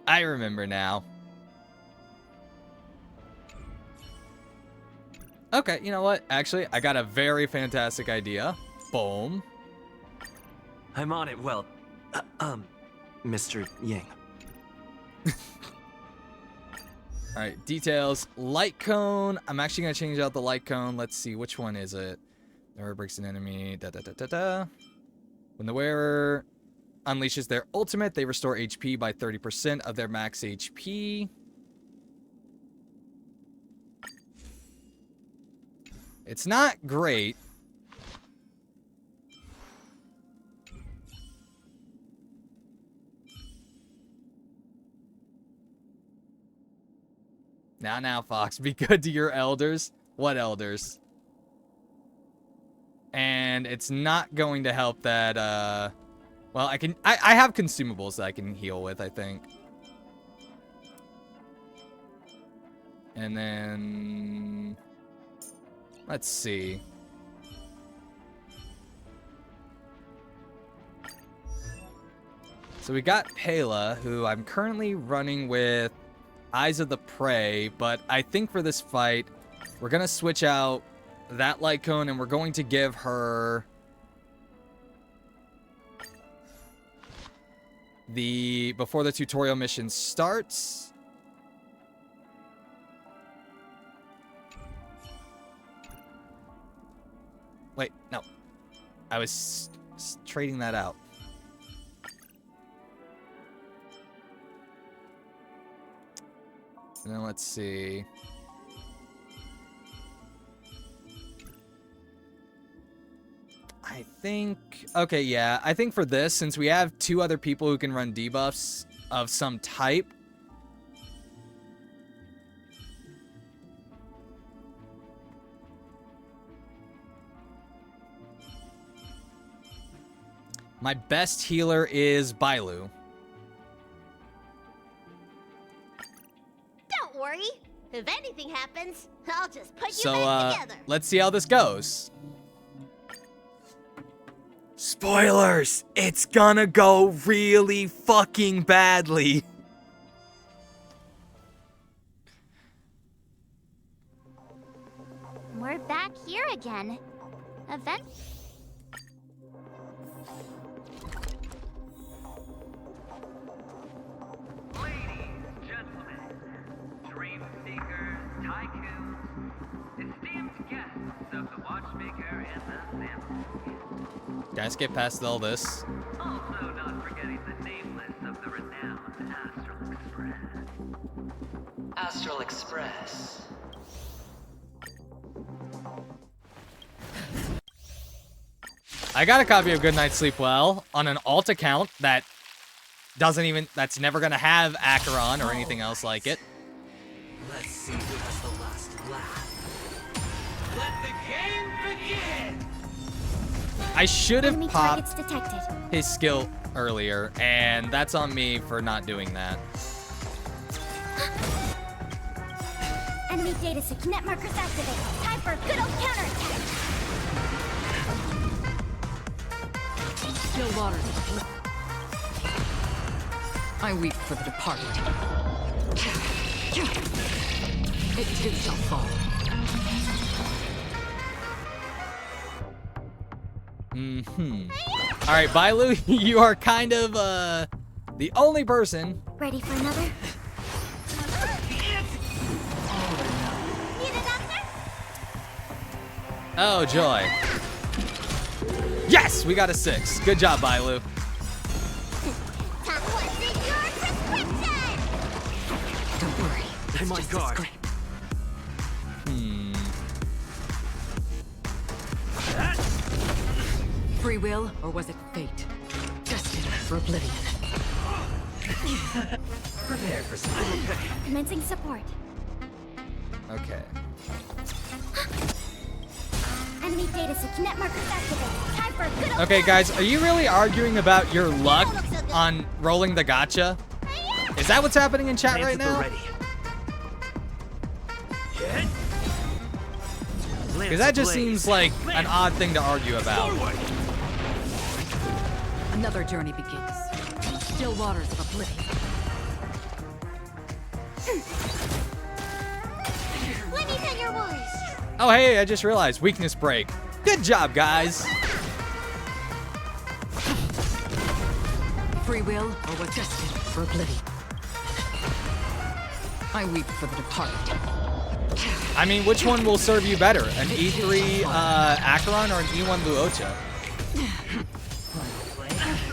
I remember now. Okay, you know what? Actually, I got a very fantastic idea. Boom. I'm on it. Well, Mr. Yang. All right, details. Light cone. I'm actually going to change out the light cone. Let's see, which one is it? Never breaks an enemy. When the wearer unleashes their ultimate, they restore HP by 30% of their max HP. It's not great. Now, Fox, be good to your elders. What elders? And it's not going to help that, well, I have consumables that I can heal with, I think. And then, let's see. So we got Pela, who I'm currently running with Eyes of the Prey, but I think for this fight, we're going to switch out that light cone and we're going to give her before the tutorial mission starts. Wait, no. I was trading that out. And then let's see. I think... Okay, yeah. I think for this, since we have 2 other people who can run debuffs of some type... My best healer is Bailu. Don't worry. If anything happens, I'll just put you So, back together. let's see how this goes. Spoilers! It's gonna go really fucking badly. We're back here again. Event. Ladies, gentlemen, dream seekers, tycoons, esteemed guests of the Watchmaker and the family. Guys, get past all this. Also not forgetting the nameless of the renowned Astral Express. Astral Express. I got a copy of Good Night Sleep Well on an alt account that that's never gonna have Acheron or anything else like it. Let's see who has the last laugh. Let the game begin! I should have Enemy popped targets detected. his skill earlier, and that's on me for not doing that. Enemy data set net markers activated. Time for a good old counterattack. Still water. I weep for the departed. It too shall fall. All right, Bailu, you are kind of the only person. Ready for another? Need a doctor? Oh, joy. Yes, we got a 6. Good job, Bailu. What's in your prescription? Don't worry. It's I'm on just a guard. scrape. Free will, or was it fate? Destined for oblivion. Prepare for something. Commencing support. Okay. Enemy data set net markers activated. Time for a good old Okay, guys, are you really arguing about your luck on rolling the gacha? Is that what's happening in chat right Lances are now? ready. Hit. Because that just seems like an odd thing to argue about. Another journey begins. Still waters of oblivion. Let me tell your wounds. Oh, hey, I just realized. Weakness break. Good job, guys. Free will, or was destined for oblivion. I weep for the departed. I mean, which one will serve you better? An E3 Acheron or an E1 Luocha?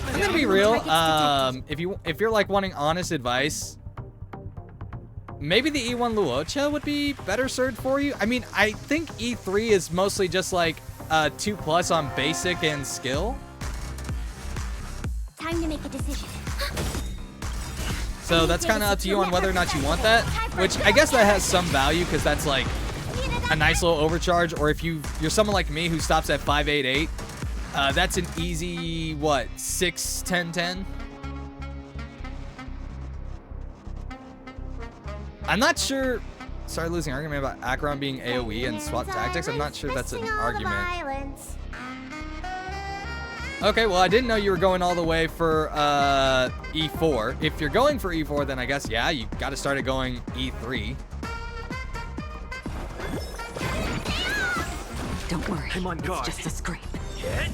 I'm gonna be real. If you're like wanting honest advice, maybe the E1 Luocha would be better served for you. I mean, I think E3 is mostly just like 2+ on basic and skill. Time to make a decision. So that's kind of up to you on whether or not you want that. Which I guess that has some value because that's like a nice little overcharge. Or if you're someone like me who stops at 588, that's an easy, what, 6, 10, 10? I'm not sure. Started losing argument about Acheron being AoE and swap tactics. I'm not sure that's an argument. Okay, well, I didn't know you were going all the way for E4. If you're going for E4, then I guess, yeah, you got to start it going E3. Don't worry. I'm on guard. It's just a scrape. Hit.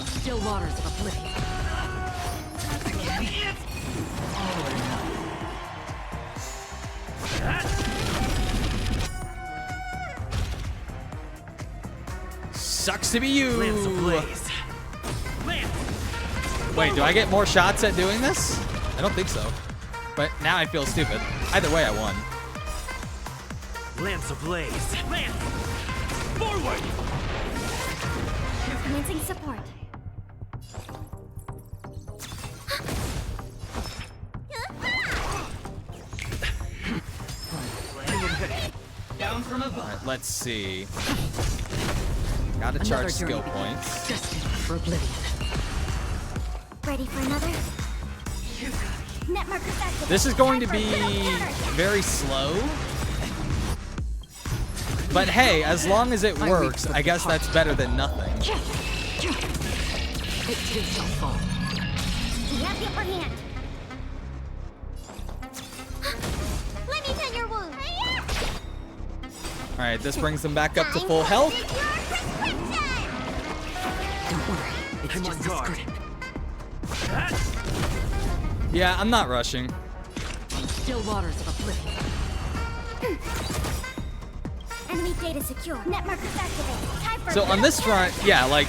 Still waters of oblivion. Sucks to be you. Lance ablaze. Lance. Wait, do I get more shots at doing this? I don't think so. But now I feel stupid. Either way, I won. Lance ablaze. Lance. Forward. Commencing support. Down from above. All right, let's see. Gotta Another charge journey skill begins. points. Destined for oblivion. Ready for another? Net markers activated. This is going to Time for be a good old counter. very slow. But hey, as long as it I works, reach I guess that's better than nothing. It too shall fall. You have the upper hand. Let me tell your wounds. All right, this brings them back up to full health. Don't worry. It's I'm on just a guard. scrape. Yeah, I'm not rushing. Still waters of oblivion. Enemy data secure. Net markers activated. Time for So a on good this old front, yeah, like...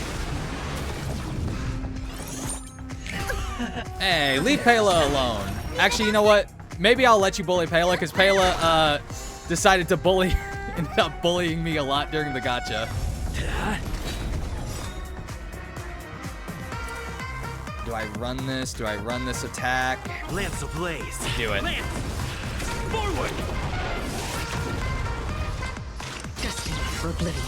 Hey, leave Pela alone. Actually, you know what? Maybe I'll let you bully Pela, because Pela decided to bully... ended up bullying me a lot during the gacha. Do I run this? Do I run this attack? Lance ablaze. Do it. Lance. Forward. Destined for oblivion.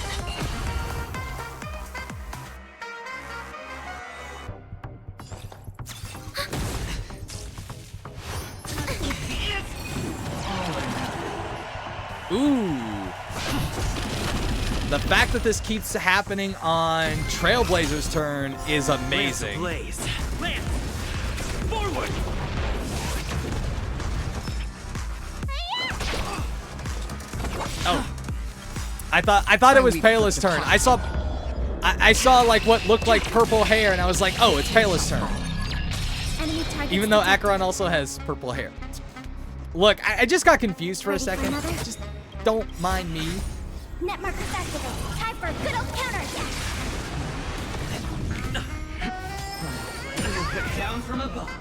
Ooh. The fact that this keeps happening on Trailblazer's turn is amazing. Lance ablaze. Lance. Forward. Oh. I thought it was Pela's turn. I saw like what looked like purple hair and I was like, "Oh, it's Pela's turn." Enemy targets Even though detected. Acheron also has purple hair. Look, I just got confused for a Ready for second. another? Just don't mind me. Net markers activated. Time for a good old counterattack. Down from above.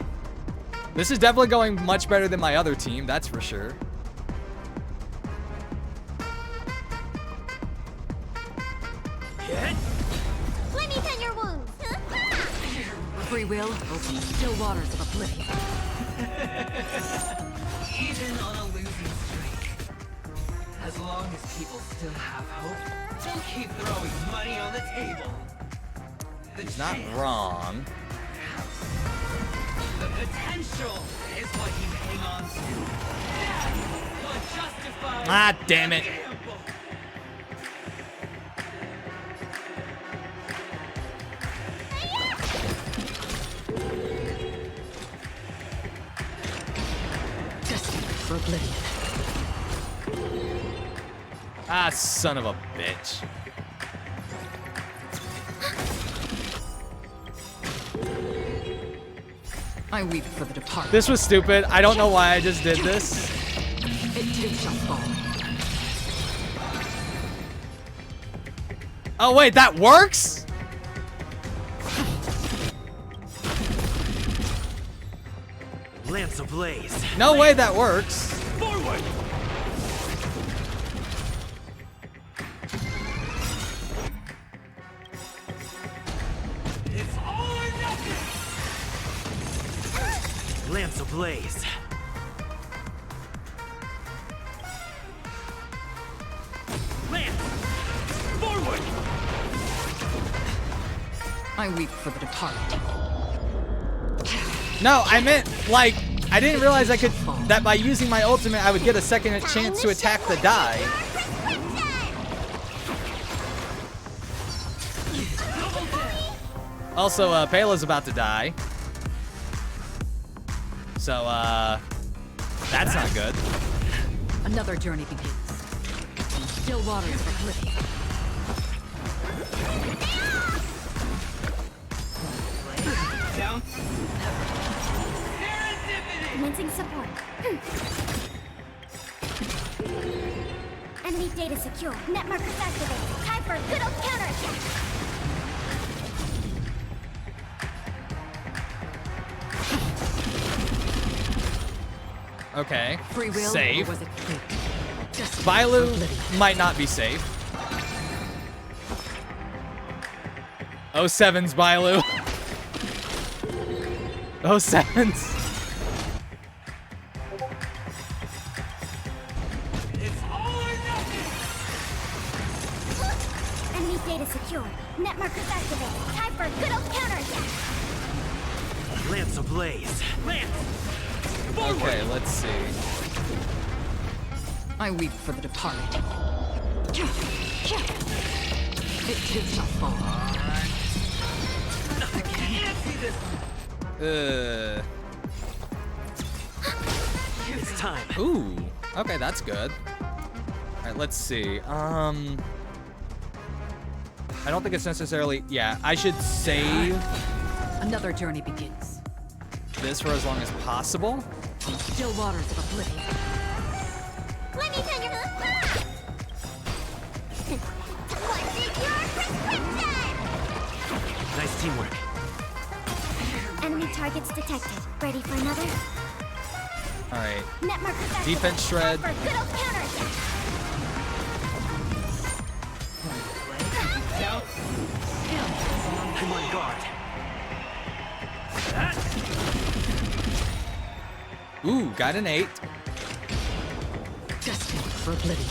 This is definitely going much better than my other team, that's for sure. Let me tend your wounds. Free will open still waters of oblivion. Even on a losing streak. As long as people still have hope, they'll keep throwing money on the table. He's not wrong. The potential is what you hang on to. That's what justifies Ah, damn it. the gamble. Destined for oblivion. Ah, son of a bitch. I weep for the departed. This was stupid. I don't know why I just did this. It too shall fall. Oh, wait, that works? Lance ablaze. No way that works. Forward! It's all or nothing! Lance ablaze. Lance! Forward! I weep for the departed. No, I meant, like, I didn't realize I could, that by using my ultimate, I would get a second chance to attack the die. Also, Pela's about to die. So, that's not good. Another journey begins. Still waters of oblivion. Down. Commencing support. Enemy data secure. Net markers activated. Time for a good old counterattack. Okay. Free will Safe. or was it fate? Destined for Bailu oblivion. might not be safe. 07's Bailu. 07's. It's all or nothing! Enemy data secure. Net markers activated. Time for a good old counterattack. Lance ablaze. Lance! Okay, let's see. I weep for the departed. It too shall fall. I can't see this. It's time. Ooh. Okay, that's good. All right, let's see. I don't think it's necessarily. Yeah, I should save Another journey begins. this for as long as possible. Still waters of oblivion. Let me tell you. What is your prescription? Nice teamwork. Enemy targets detected. Ready for another? All right. Net markers activated. Defense shred. For a good old counterattack. Down. I'm on guard. That. Ooh, got an 8. Destined for oblivion.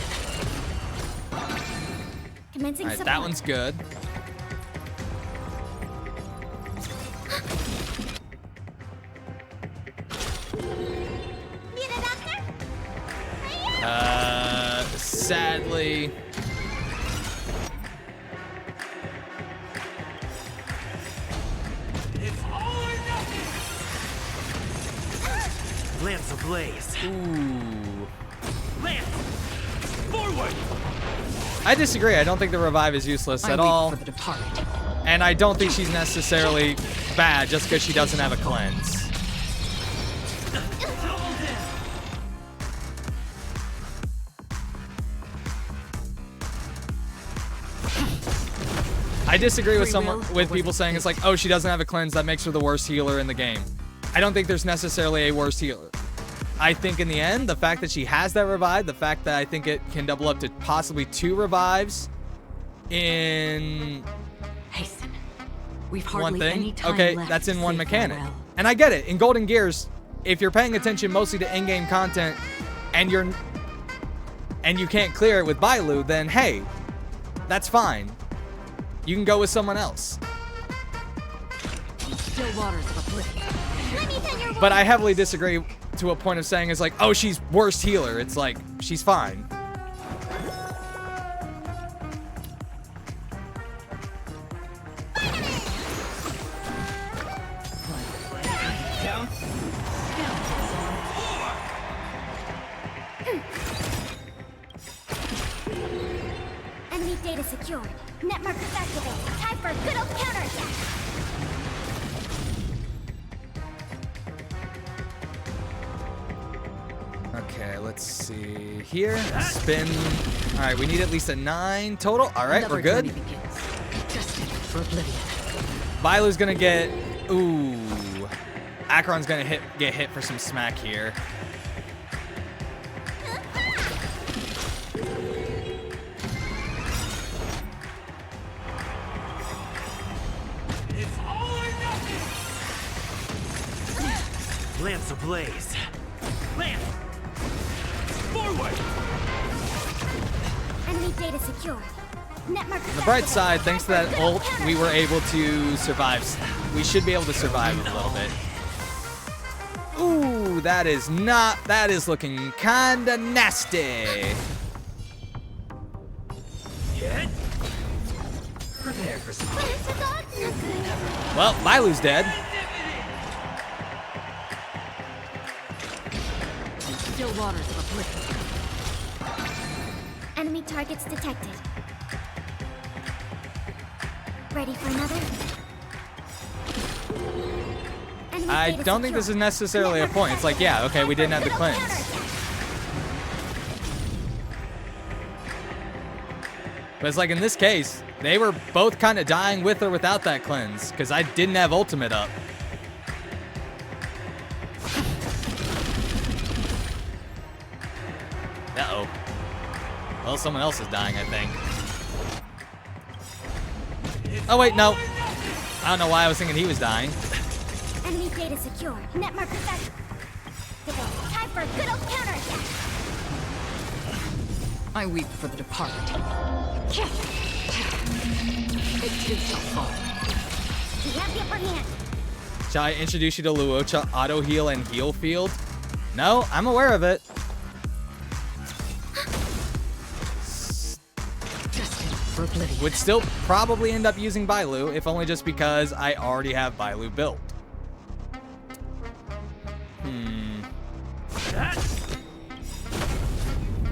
Commencing All right, support. that one's good. Need a doctor? Sadly. It's all or nothing! Lance ablaze. Ooh. Lance! Forward! I disagree. I don't think the revive is useless I at weep all. for the departed. And I don't think she's necessarily bad just because she doesn't have a cleanse. I disagree with Free will, with or people was it saying it's like, oh, she doesn't have a cleanse, that makes her the worst healer in the game. I don't think there's necessarily a worse healer. I think in the end, the fact that she has that revive, the fact that I think it can double up to possibly 2 revives in Hasten. We've one hardly any thing. time Okay, left that's to in one say mechanic. farewell. And I get it. In Golden Gears, if you're paying attention mostly to in-game content and you can't clear it with Bailu, then hey, that's fine. You can go with someone else. Still waters of oblivion. Let me pin your But I heavily disagree to a point of saying it's like, oh, she's worst healer. It's like, she's fine. Down. enemy data secured. Net markers activated. Time for a good old counterattack. Okay, let's see here. Spin. All right, we need at least a 9 total. All right, Another we're good. journey begins. Destined for oblivion. Bailu's gonna get. Ooh. Acheron's gonna get hit for some smack here. It's all or nothing. Lance ablaze. Lance. Forward. Enemy data secured. Net markers On the bright activated. side, thanks to Time that for a good ult, old we were counterattack. able to survive. We should be able to survive a little bit. Ooh, that is looking kinda nasty. Get. Prepare for some. Well, Bailu's dead. Still waters of oblivion. Enemy targets detected. Ready for another? Enemy I data don't think this is secured. necessarily a Net point. It's like, yeah, okay, we didn't have the Time for a good old cleanse. But it's like in this case, they were both kind of dying with or without that cleanse, because I didn't have ultimate up. Uh-oh. Well, someone else is dying, I think. Oh, wait, no. I don't know why I was thinking he was dying. Enemy data secure. Net markers activated. Time for a good old counterattack. I weep for the departed. It too shall fall. We have the upper hand. Shall I introduce you to Luocha Auto Heal and Heal Field? No, I'm aware of it. Destined for oblivion. Would still probably end up using Bailu, if only just because I already have Bailu built.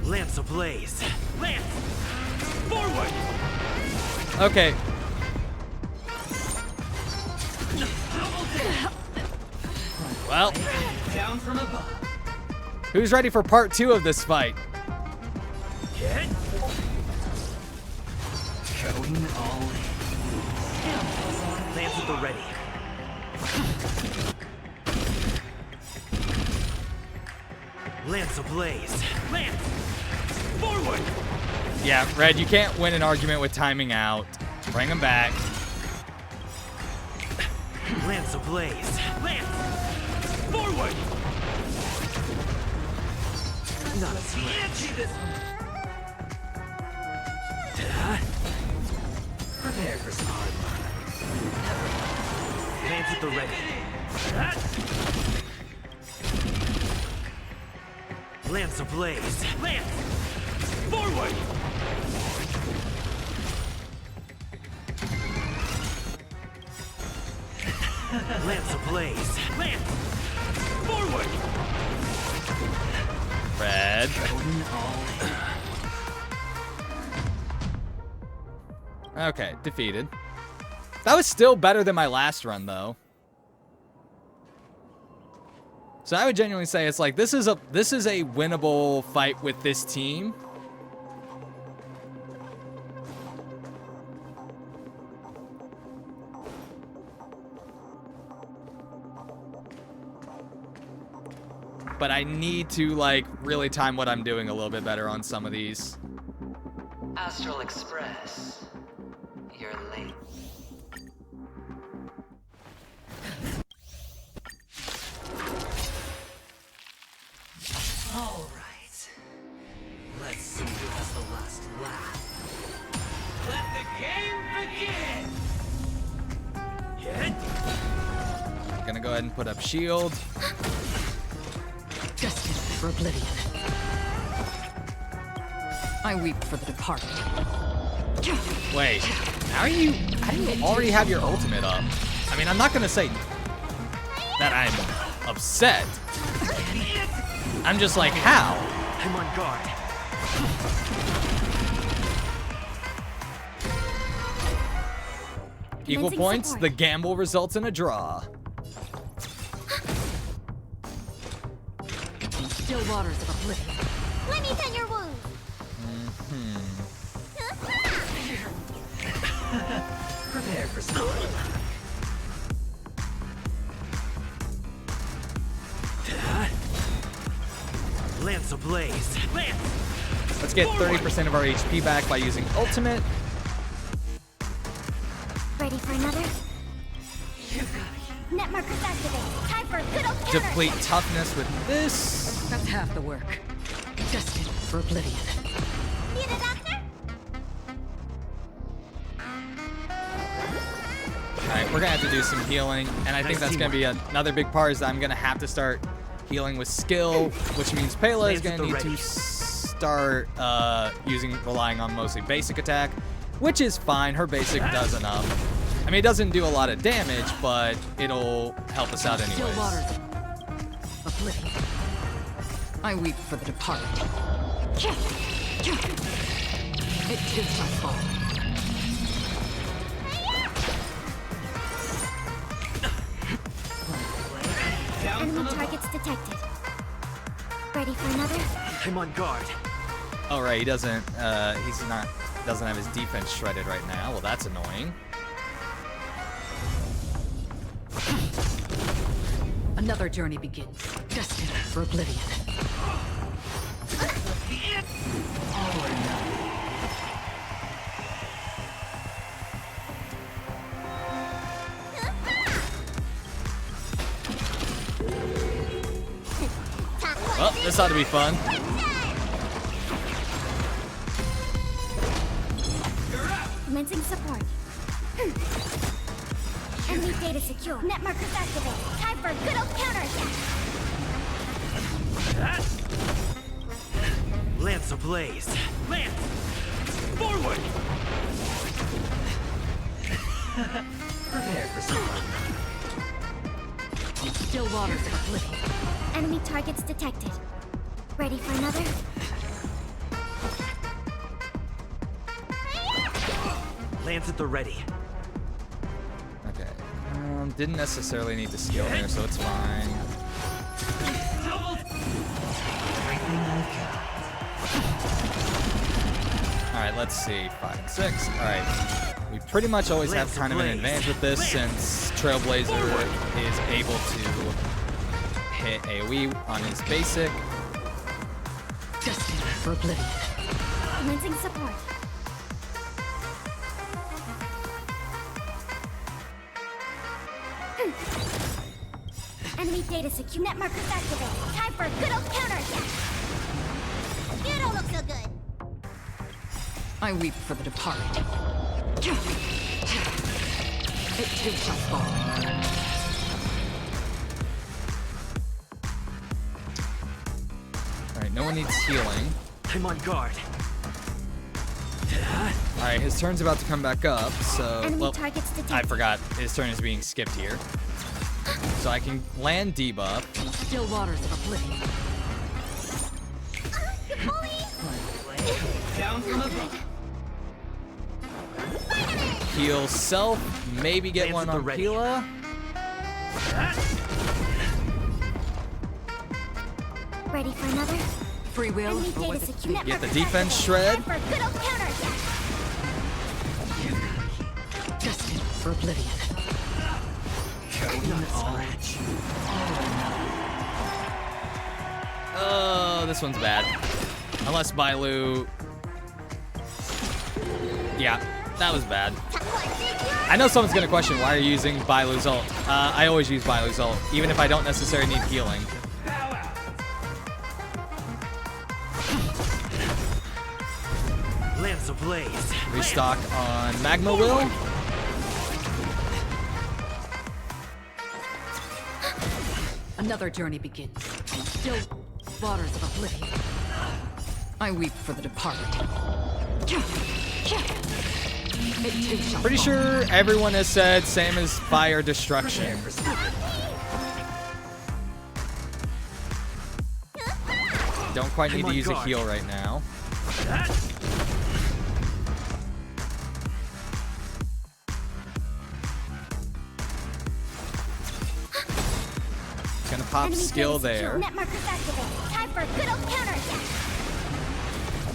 Lance ablaze. Lance. Forward. Okay, well, Down from above. who's ready for part 2 of this fight? Get. Going all in. Lance at the ready. Lance ablaze. Lance. Forward. Yeah, Red, you can't win an argument with timing out. Bring him back. Lance ablaze. Lance. Forward. Not a The sweat. answer this one. Prepare for some hard luck. Lance at the ready. Lance ablaze. Lance. Forward. Lance ablaze. Lance. Forward. Red. Going all in. Okay, defeated. That was still better than my last run, though. So I would genuinely say it's like this is a winnable fight with this team. but I need to like really time what I'm doing a little bit better on some of these. Astral Express. You're late. All right. Let's see who has the last laugh. Let the game begin! I'm gonna go ahead and put up shield. Destined for oblivion. I weep for the departed. Wait, how do you already have your ultimate up? I mean, I'm not gonna say that I'm upset. I'm just like, how? I'm on guard. Equal Commencing points, support. the gamble results in a draw. Still waters of oblivion. Let me tend your wounds. Prepare for storm. Lance ablaze. Lance! Let's get 30% of our HP back by using ultimate. Ready for another? Net markers activated. Time for a good old counter. Deplete toughness with this. That's half the work. Destined for oblivion. Need a doctor? Alright, we're gonna have to do some healing, and I think that's gonna be another big part is that I'm gonna have to start healing with skill, which means Pela is gonna need to start relying on mostly basic attack, which is fine. Her basic does enough. I mean, it doesn't do a lot of damage, but it'll help us out Still waters anyways. of oblivion. I weep for the departed. It too shall fall. Enemy targets detected. Ready for another? I'm on guard. Oh right, he doesn't doesn't have his defense shredded right now. Well, that's annoying. Another journey begins. Destined for oblivion. Well, this ought to be fun. Commencing support. Enemy data secure. Net markers activated. Time for a good old counterattack. Lance ablaze. Lance! Forward! Prepare for storm. Still waters of oblivion. Enemy targets detected. Ready for another? Lance at the ready. Okay. Didn't necessarily need to skill here, so it's fine. Alright, let's see. 5 and 6. Alright. We pretty much always have kind of an advantage with this since Trailblazer is able to hit AoE on his basic. Destined for oblivion. Commencing support. Enemy data secure. Net markers activated. Time for a good old counterattack. You don't look so good. I weep for the departed. It too shall fall. Alright, no one needs healing. I'm on guard. Alright, his turn's about to come back up, so... Enemy Well, targets detected. I forgot. His turn is being skipped here. So I can land debuff. Still waters of oblivion. Down from above. Heal self. Maybe get Lance one at the on ready. Pila. Ready for another? Free will Enemy or data was it secure. Net Get the markers defense activated. shred. Time for a good old counterattack. destined for oblivion? Oh, this one's bad. Unless Bailu... Yeah, that was bad. I know someone's gonna question why you're using Bailu's ult. I always use Bailu's ult, even if I don't necessarily need healing. Lance ablaze. Restock on Magma Will. Another journey begins. Still waters of oblivion. I weep for the departed. It too shall Pretty fall. sure everyone has said same as fire destruction. Don't quite need to use a heal right now. Gonna pop skill there. Net markers activated. Time for a good old counterattack.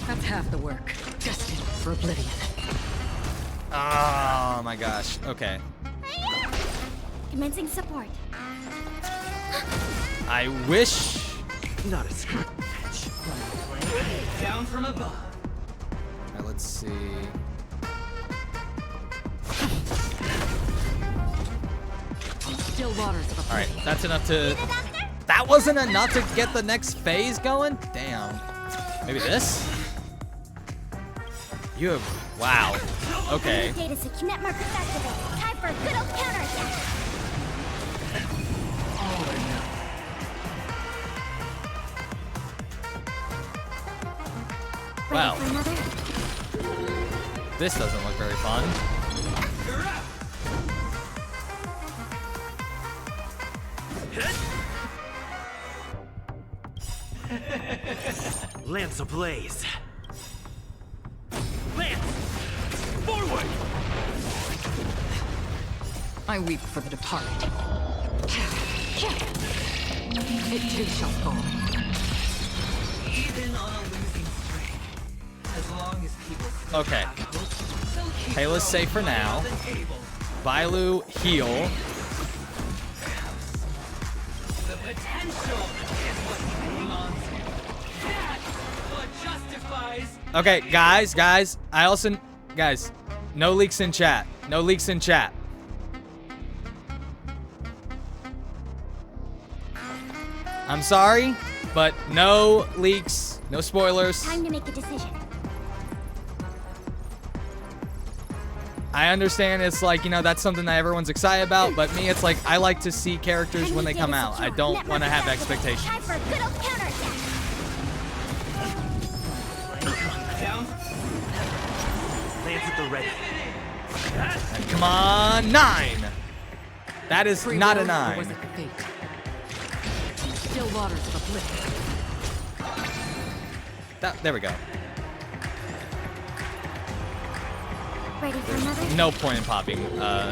That's half the work. Destined for oblivion. Oh my gosh. Okay. Commencing support. I wish. Not a scratch. Down from above. Alright, let's see. Still waters of Alright, oblivion. that's enough to. That wasn't enough to get the next phase going? Damn. Maybe this? You have. Wow. Okay. Data secure. Net markers activated. Time for a good old counterattack. Wow. Ready for another? This doesn't look very fun. Lance ablaze. Lance! Forward! I weep for the departed. It too shall fall. Even on a losing streak, as long as people still Okay. have hope, they'll keep Kayla's safe for throwing now. money on the table. Bailu heal. The potential is what you hang on to. That's what justifies. Okay, guys. Guys, no leaks in chat. No leaks in chat. I'm sorry, but no leaks, no spoilers. Time to make a decision. I understand it's like, you know, that's something that everyone's excited about, but me, it's like, I like to see characters when they come out. I don't want to have expectations. Time for a good old counterattack. Down. Lance at the ready. Come on, 9. That is Free not a will, or was 9. it fate? Still waters of oblivion. There we go. Ready for another? No point in popping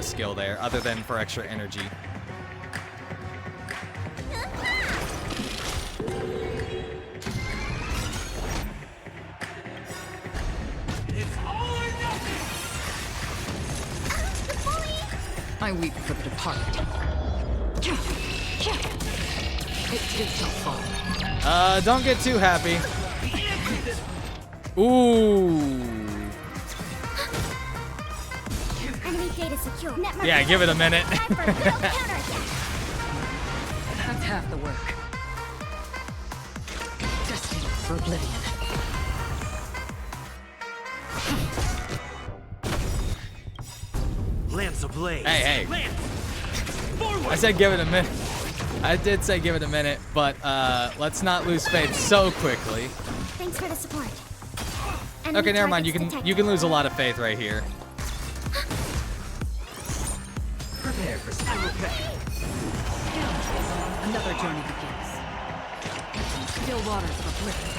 skill there, other than for extra energy. It's all or nothing. I weep for the departed. It too shall fall. Don't get too happy. Ooh. Enemy data secure. Net Yeah, markers give it a minute. Time for a good old counterattack. That's half the work. Destined for oblivion. Lance ablaze. Hey. Lance! Forward! I said give it a minute. I did say give it a minute, but let's not lose faith so quickly. Thanks for the support. Enemy Okay, never mind. targets You can lose a lot of faith right here. Prepare for some. Another journey begins. Still waters of oblivion.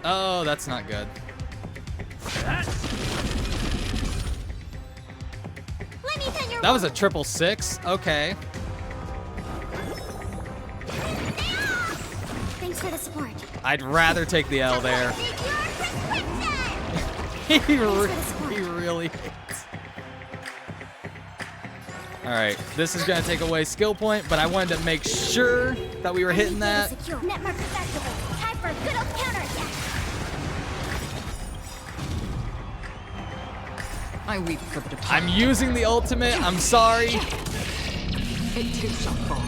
Oh, that's not good. Let me pin your That was a 666. Okay. Thanks for the support. I'd rather take the L there. he really hates. Alright, this is gonna take away skill point, but I wanted to make sure that we were hitting that. Secure. Net markers activated. Time for a good old counterattack. I weep for the departed. I'm using the ultimate. I'm sorry. It too shall fall.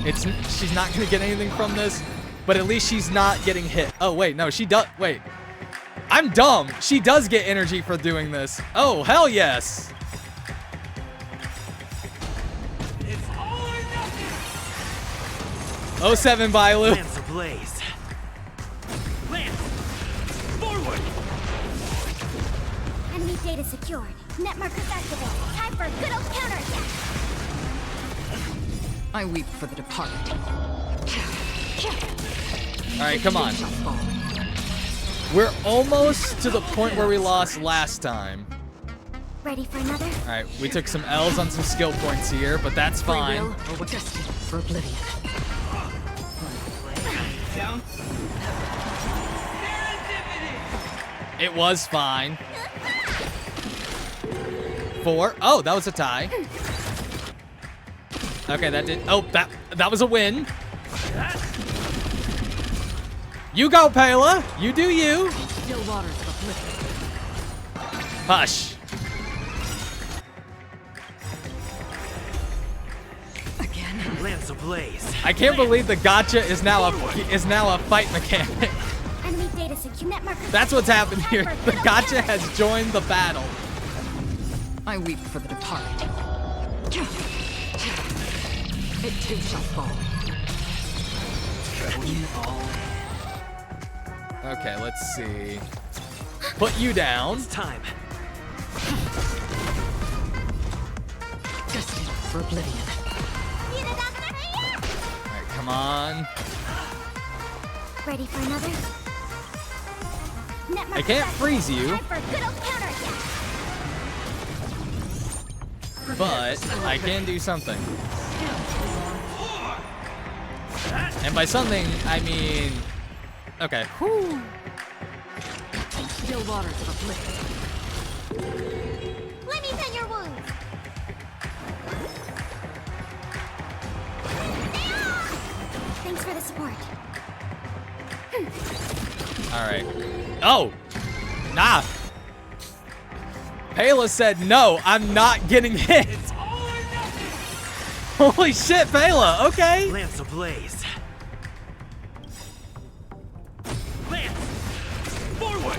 She's not gonna get anything from this, but at least she's not getting hit. Oh wait, no, she does. Wait, I'm dumb. She does get energy for doing this. Oh hell yes. It's all or nothing. 07 Bailu. Lance ablaze. Lance! Forward! Enemy data secured. Net markers activated. Time for a good old counterattack. I weep for the departed. All right, come on. It shall fall. We're almost to the point where we lost last time. Ready for another? All right, we took some L's on some skill points here, but that's Free fine. will or we're destined for oblivion. Down. It was fine. 4. Oh, that was a tie. Okay, that did. Oh, that was a win. You go, Pela. You do you. Still waters of oblivion. Hush. Again. Lance ablaze. I can't believe the gotcha is now a fight mechanic. Enemy data secure. Net markers. That's what's happened here. The gotcha has joined the battle. I weep for the departed. It too shall fall. Okay, let's see. Put you down. It's time. Destined for oblivion. Alright, come on. Ready for another? Net I markers can't activated. freeze you, Time for a good old counterattack. but I can do something. And by something, I mean... Okay. Whew. Still waters of oblivion. Let me tend your wounds. Thanks for the support. Alright. Oh! Nah! Pela said, no, I'm not getting hit. It's all or nothing. Holy shit, Pela, okay. Lance ablaze. Lance! Forward!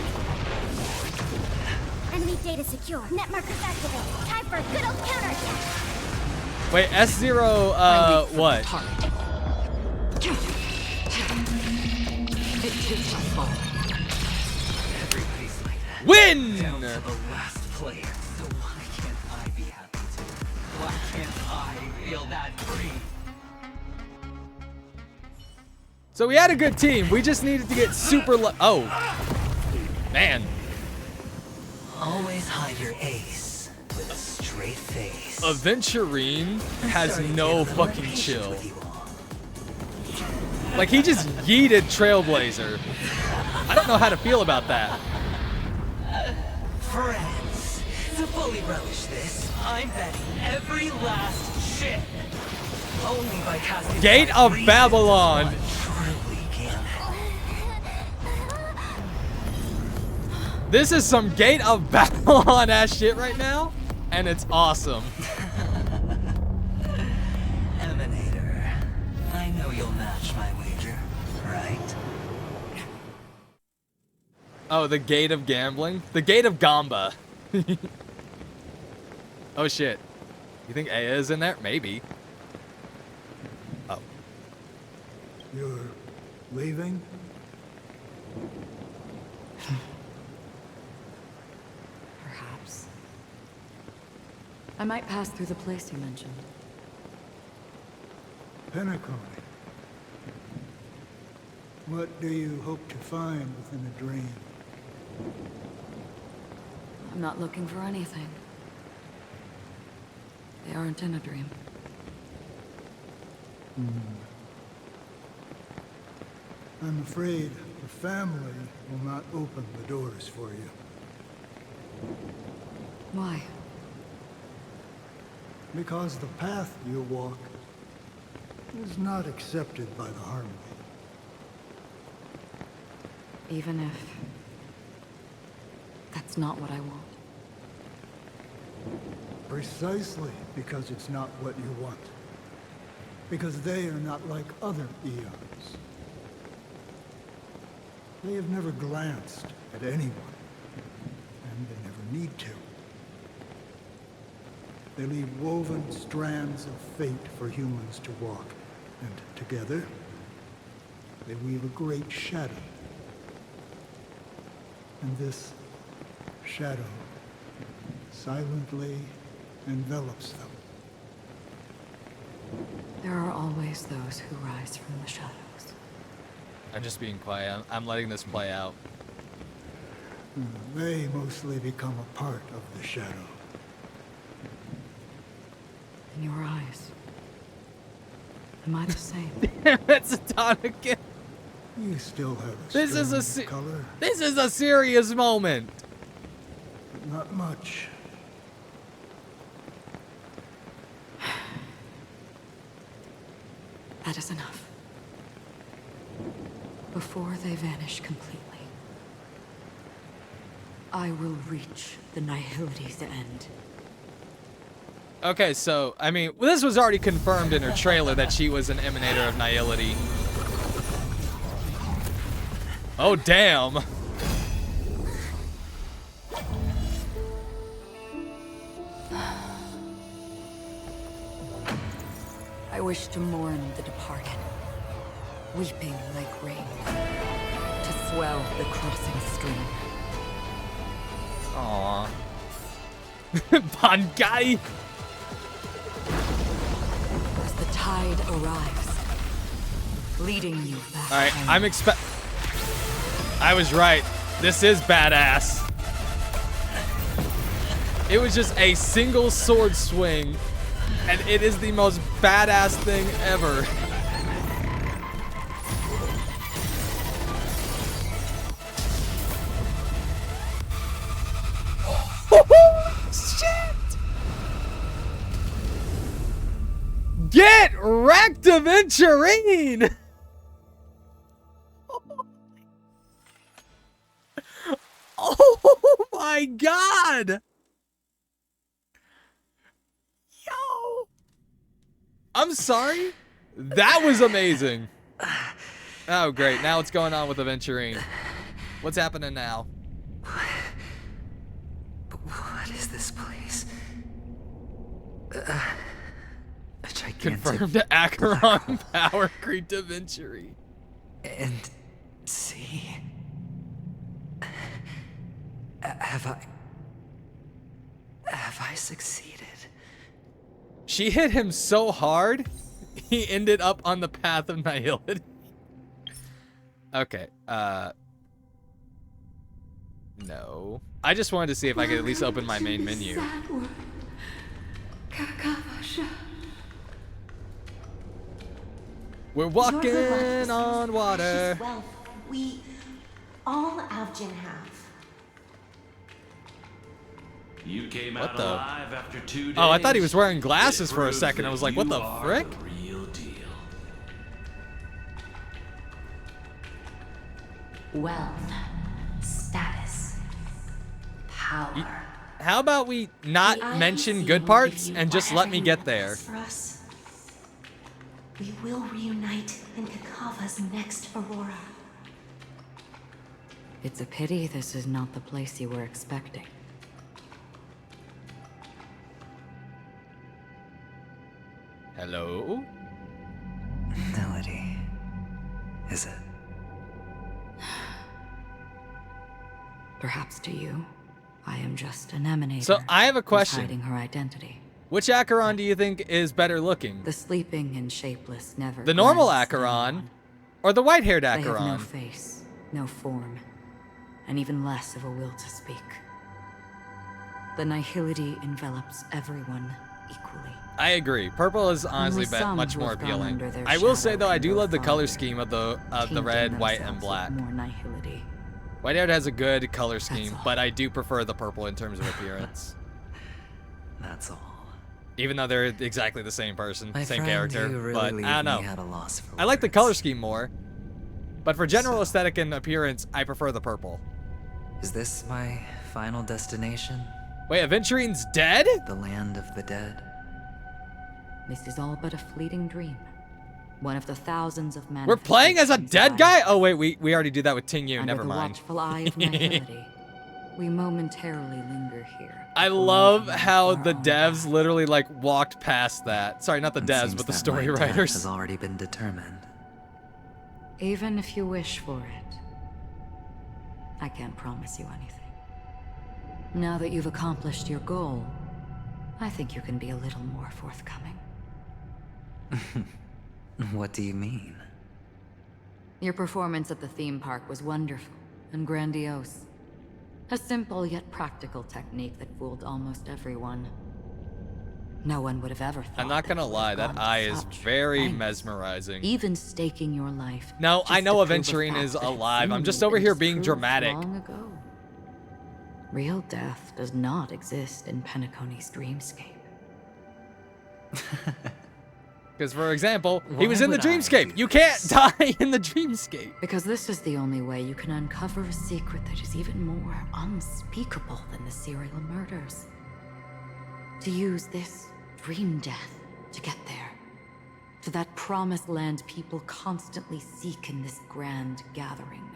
Enemy data secure. Net markers activated. Time for a good old counterattack. Wait, S0, I weep for what? the departed. It too shall fall. Everybody's like that. Win! Down to the last player. So why can't I be happy too? Why can't I feel that free? So we had a good team. We just needed to get super oh. Man. Always hide your ace with a straight face. Aventurine has Sorry to no get a little fucking impatient chill. with you all. Like, he just yeeted Trailblazer. I don't know how to feel about that. Friends, to fully relish this, I'm betting every last shit. Only by casting Gate my of reason Babylon. one truly can. This is some Gate of Babylon ass shit right now, and it's awesome. Emanator, I know you'll match my wager, right? Oh, the Gate of Gambling? The Gate of Gamba. Oh shit. You think Aya is in there? Maybe. Oh. You're leaving? Perhaps. I might pass through the place you mentioned. Pinnacle. What do you hope to find within a dream? I'm not looking for anything. They aren't in a dream. I'm afraid the family will not open the doors for you. Why? Because the path you walk is not accepted by the Harmony. Even if that's not what I want. Precisely because it's not what you want. Because they are not like other eons. They have never glanced at anyone, and they never need to. They leave woven strands of fate for humans to walk, and together, they weave a great shadow. And this shadow silently envelops them. There are always those who rise from the shadows. I'm just being quiet. I'm letting this play out. They mostly become a part of the shadow. In your eyes, am I the same? That's a ton again. You still have a This is a strange color, this is a serious moment. but not much. That is enough. Before they vanish completely, I will reach the Nihility's end. Okay, so I mean, this was already confirmed in her trailer that she was an emanator of Nihility. Oh damn. I wish to mourn the departed, weeping like rain, to swell the crossing stream. Aww. Honkai. As the tide arrives, leading you back. All right, home. I was right. This is badass. It was just a single sword swing, and it is the most badass thing ever. Shit! Get wrecked, Aventurine! Oh my god! Yo! I'm sorry? That was amazing. Oh, great. Now what's going on with Aventurine? What's happening now? What is this place? A gigantic Confirmed Acheron power creep to Aventurine. And see, have I succeeded? She hit him so hard, he ended up on the path of Nihility. Okay, no. I just wanted to see if I could at least open my main menu. We're walking on water. Wealth we all Avgin have. You came What out the? alive after 2 days. Oh, I thought he was wearing glasses It for a proves second. I that was like, what the you are frick? the real deal. Wealth, status, power. How about we not The mention IPC good will parts give you and just let me whatever get there? matters for us. We will reunite in Kakava's next Aurora. It's a pity this is not the place you were expecting. Hello? Melody, is it? Perhaps to you, I am just an emanator. So I have a who's question. hiding her identity. Which Acheron do you think is better looking? The sleeping and shapeless never. The normal glance at Acheron anyone. or the white-haired They have no Acheron? face, no form, and even less of a will to speak. The Nihility envelops everyone equally. I agree. Purple is honestly Only some much who more have gone appealing. under their I will say shadow though, I can do go love the color farther, scheme of the tainting red, white, and themselves black. with more Nihility. White-haired has a good color scheme, all. but I do prefer the purple in terms of appearance. That's all. Even though they're exactly the same person, My same friend, character. you really But leave I don't know. me at a loss for I like the words. color scheme more. But for general So- aesthetic and appearance, I prefer the purple. Is this my final destination? Wait, Aventurine's dead? The land of the dead? This is all but a fleeting dream. One of the thousands of We're playing as a manifestations dead of guy? I- Oh wait, we already did that with Ting Yu. Under Never the mind. watchful eye of Nihility, we momentarily linger here. I before love moving how our the own devs path. literally like walked past that. Sorry, not the It devs, seems but the that story my death writers. has already been determined. Even if you wish for it, I can't promise you anything. Now that you've accomplished your goal, I think you can be a little more forthcoming. What do you mean? Your performance at the theme park was wonderful and grandiose. A simple yet practical technique that fooled almost everyone. No one would have ever thought. I'm not that gonna it would lie, have that gone to eye is such very lengths. mesmerizing. Even staking your life. No, I just know to prove a Aventurine fact is that had alive. I'm just seemingly over been here being disproved dramatic. Long ago. Real death does not exist in Penacony's dreamscape. Because, for example, he Why was in the would I dreamscape. do You can't this? die in the dreamscape. Because this is the only way you can uncover a secret that is even more unspeakable than the serial murders. To use this dream death to get there. To that promised land people constantly seek in this grand gathering.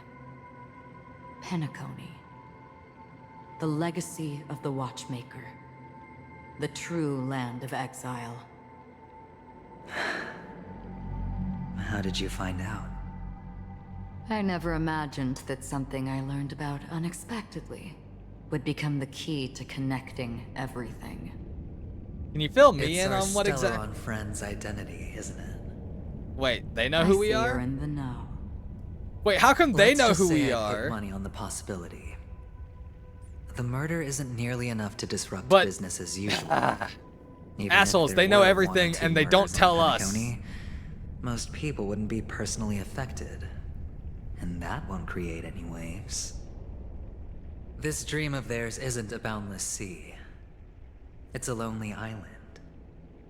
Penacony. The legacy of the Watchmaker. The true land of exile. How did you find out? I never imagined that something I learned about unexpectedly would become the key to connecting everything. Can you fill me It's in our on what exactly? Stellar friend's identity, isn't it? Wait, they know I who we see are? You're in the know. Wait, how come they Let's know just who say we I put are? money on the possibility. The murder isn't nearly enough to disrupt But- business as usual. Even if Assholes, there they know were one or everything two and they don't murders on tell us. Penacony, most people wouldn't be personally affected. And that won't create any waves. This dream of theirs isn't a boundless sea. It's a lonely island.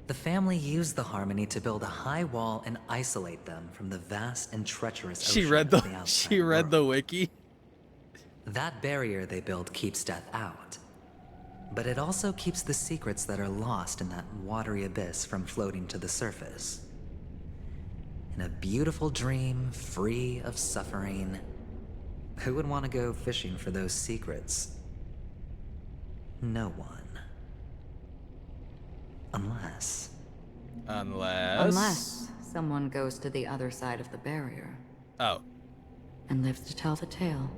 The family used the Harmony to build a high wall and isolate them from the vast and treacherous She ocean read of the the outside she read world. the wiki. That barrier they build keeps death out. But it also keeps the secrets that are lost in that watery abyss from floating to the surface. In a beautiful dream, free of suffering, who would want to go fishing for those secrets? No one. Unless... Unless someone goes to the other side of the barrier Oh. and lives to tell the tale.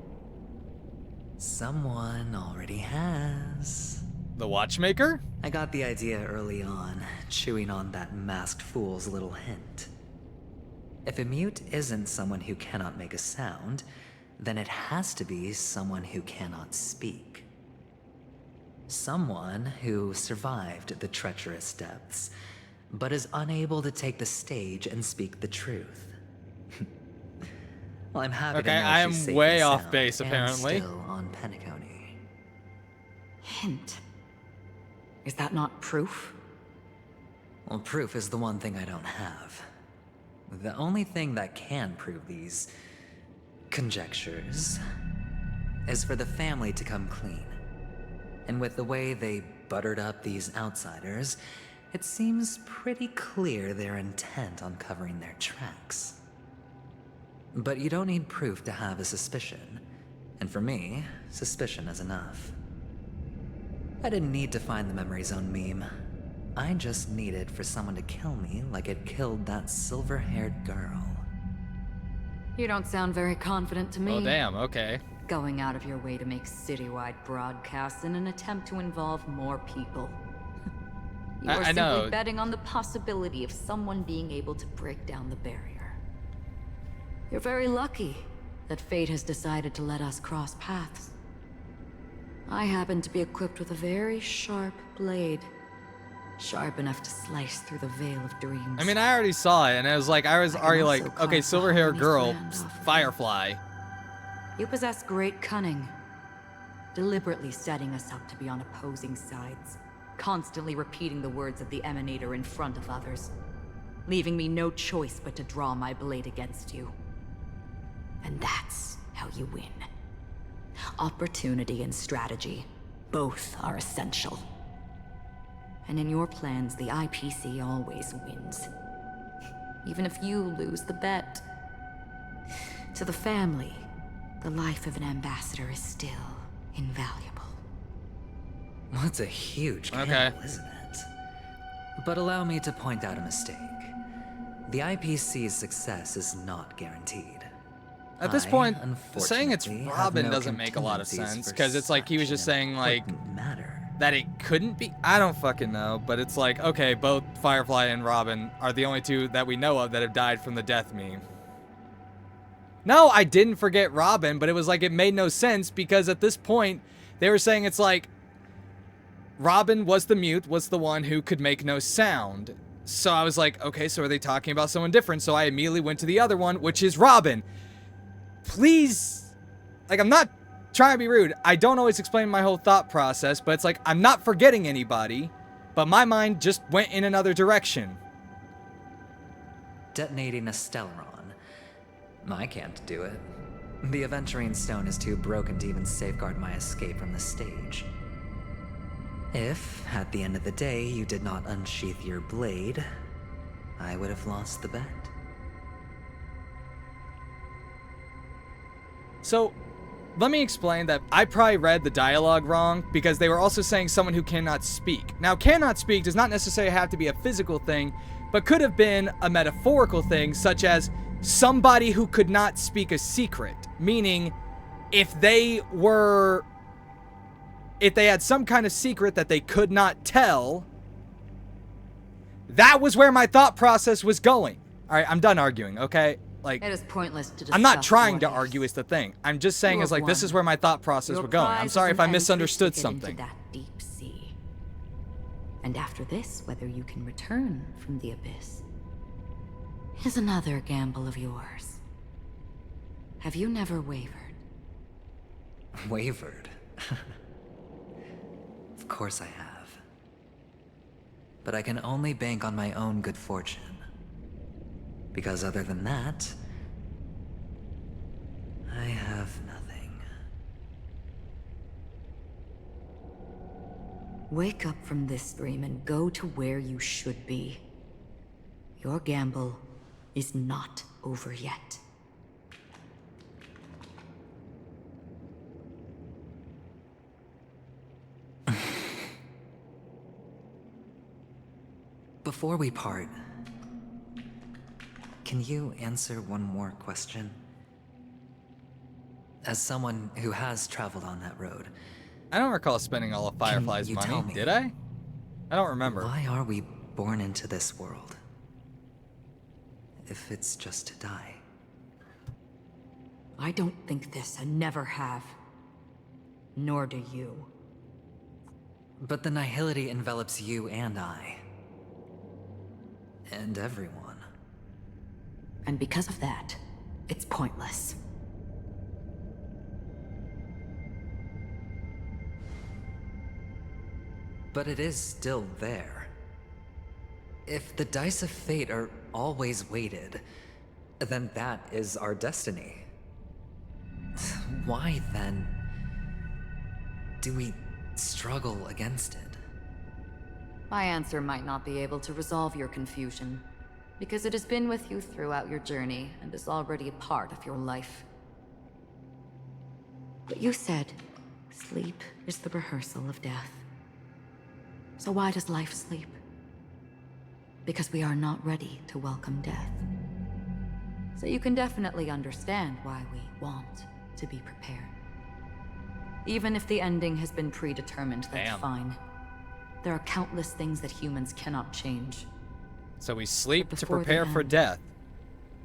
someone already has. The Watchmaker? I got the idea early on, chewing on that masked fool's little hint. If a mute isn't someone who cannot make a sound, then it has to be someone who cannot speak. Someone who survived the treacherous depths, but is unable to take the stage and speak the truth. Well, I'm happy to Okay, know I am she's safe way and off sound base, and apparently. still on Penacony. Hint. Is that not proof? Well, proof is the one thing I don't have. The only thing that can prove these conjectures is for the family to come clean. And with the way they buttered up these outsiders, it seems pretty clear they're intent on covering their tracks. But you don't need proof to have a suspicion. And for me, suspicion is enough. I didn't need to find the memory zone meme. I just needed for someone to kill me like it killed that silver-haired girl. You don't sound very confident to me. Oh, damn, okay. Going out of your way to make citywide broadcasts in an attempt to involve more people. You are I simply know. betting on the possibility of someone being able to break down the barrier. You're very lucky that fate has decided to let us cross paths. I happen to be equipped with a very sharp blade. Sharp enough to slice through the veil of dreams. I mean, I already saw it, and I was like, I was I can already also like, carve okay, the silver hair Harmony's girl, brand off of Firefly. You possess great cunning, deliberately setting us up to be on opposing sides, constantly repeating the words of the Emanator in front of others, leaving me no choice but to draw my blade against you. And that's how you win. Opportunity and strategy, both are essential. And in your plans, the IPC always wins. Even if you lose the bet. To the family, the life of an ambassador is still invaluable. Well, it's a huge gamble, Okay. isn't it? But allow me to point out a mistake. The IPC's success is not guaranteed. At this point, unfortunately, saying it's have Robin no doesn't make a lot of contingencies sense, for because it's like he was such just an saying, like, important matter. that it couldn't be. I don't fucking know, but it's like, okay, both Firefly and Robin are the only two that we know of that have died from the death meme. No, I didn't forget Robin, but it was like it made no sense, because at this point, they were saying it's like, Robin was the mute, was the one who could make no sound. So I was like, okay, so are they talking about someone different? So I immediately went to the other one, which is Robin. Please, like, I'm not trying to be rude. I don't always explain my whole thought process, but it's like, I'm not forgetting anybody, but my mind just went in another direction. Detonating a Stellaron. I can't do it. The Aventurine Stone is too broken to even safeguard my escape from the stage. If, at the end of the day, you did not unsheath your blade, I would have lost the bet. So, let me explain that I probably read the dialogue wrong, because they were also saying someone who cannot speak. Now, cannot speak does not necessarily have to be a physical thing, but could have been a metaphorical thing, such as somebody who could not speak a secret. Meaning, if they had some kind of secret that they could not tell, that was where my thought process was going. Alright, I'm done arguing, okay? Like, It is pointless to discuss I'm not trying what to ifs. argue is the thing. I'm just saying You is like, have this is won. where my thought process Your were going. I'm prize sorry is if I an entry misunderstood ticket something. into that deep sea. And after this, whether you can return from the abyss is another gamble of yours. Have you never wavered? Wavered? Of course I have. But I can only bank on my own good fortune. Because other than that, I have nothing. Wake up from this dream and go to where you should be. Your gamble is not over yet. Before we part, can you answer one more question? As someone who has traveled on that road, I don't recall spending all of Firefly's you money, tell me? did I? I don't remember. why are we born into this world? If it's just to die. I don't think this and never have. Nor do you. But the nihility envelops you and I. And everyone. And because of that, it's pointless. But it is still there. If the dice of fate are always weighted, then that is our destiny. Why, then, do we struggle against it? My answer might not be able to resolve your confusion, because it has been with you throughout your journey and is already a part of your life. But you said, sleep is the rehearsal of death. So why does life sleep? Because we are not ready to welcome death. So you can definitely understand why we want to be prepared. Even if the ending has been predetermined, that's Damn. fine. There are countless things that humans cannot change. So we sleep But to before the prepare for end, death.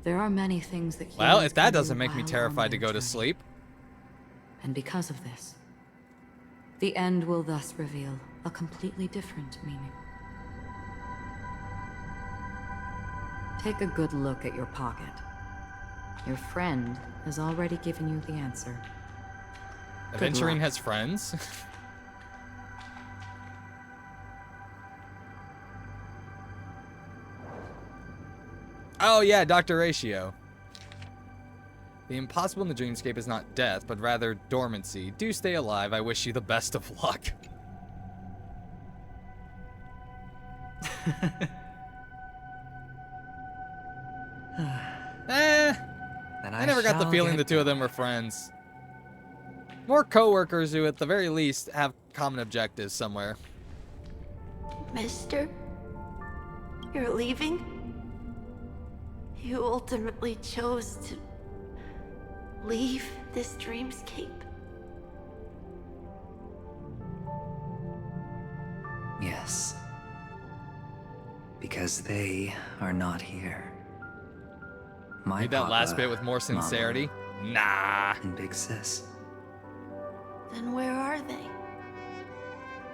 There are many things that Well, humans if that can do doesn't make me while on terrified to their go to journey. sleep. And because of this, the end will thus reveal a completely different meaning. Take a good look at your pocket. Your friend has already given you the answer. Good Aventurine luck. has friends. Oh yeah, Dr. Ratio. The impossible in the dreamscape is not death, but rather dormancy. Do stay alive. I wish you the best of luck. I never got the feeling the two of them were friends. More co-workers who, at the very least, have common objectives somewhere. Mister? You're leaving? You ultimately chose to leave this dreamscape? Yes. Because they are not here. My Read that last papa, bit with more sincerity. Mama, Nah. and Big Sis. Then where are they?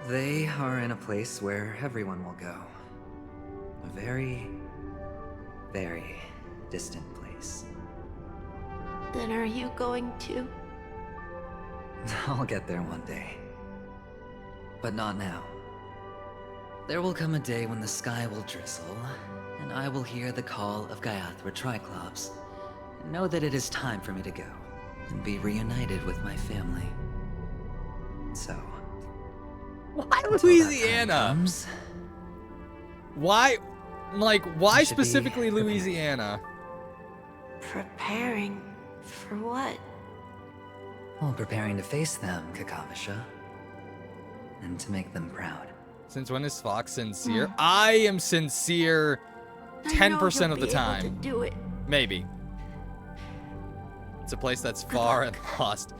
They are in a place where everyone will go. A very, very distant place. Then are you going to? I'll get there one day. But not now. There will come a day when the sky will drizzle, and I will hear the call of Gaiathra Triclops, and know that it is time for me to go, and be reunited with my family. So... Why until that Louisiana? time comes, Why, like, why You should be specifically prepared. Louisiana? Preparing for what? well, preparing to face them, Kakavasha, and to make them proud. Since when is Fox sincere? I am sincere I know 10% you'll of the be able time. to do it. Maybe. It's a place that's far and lost.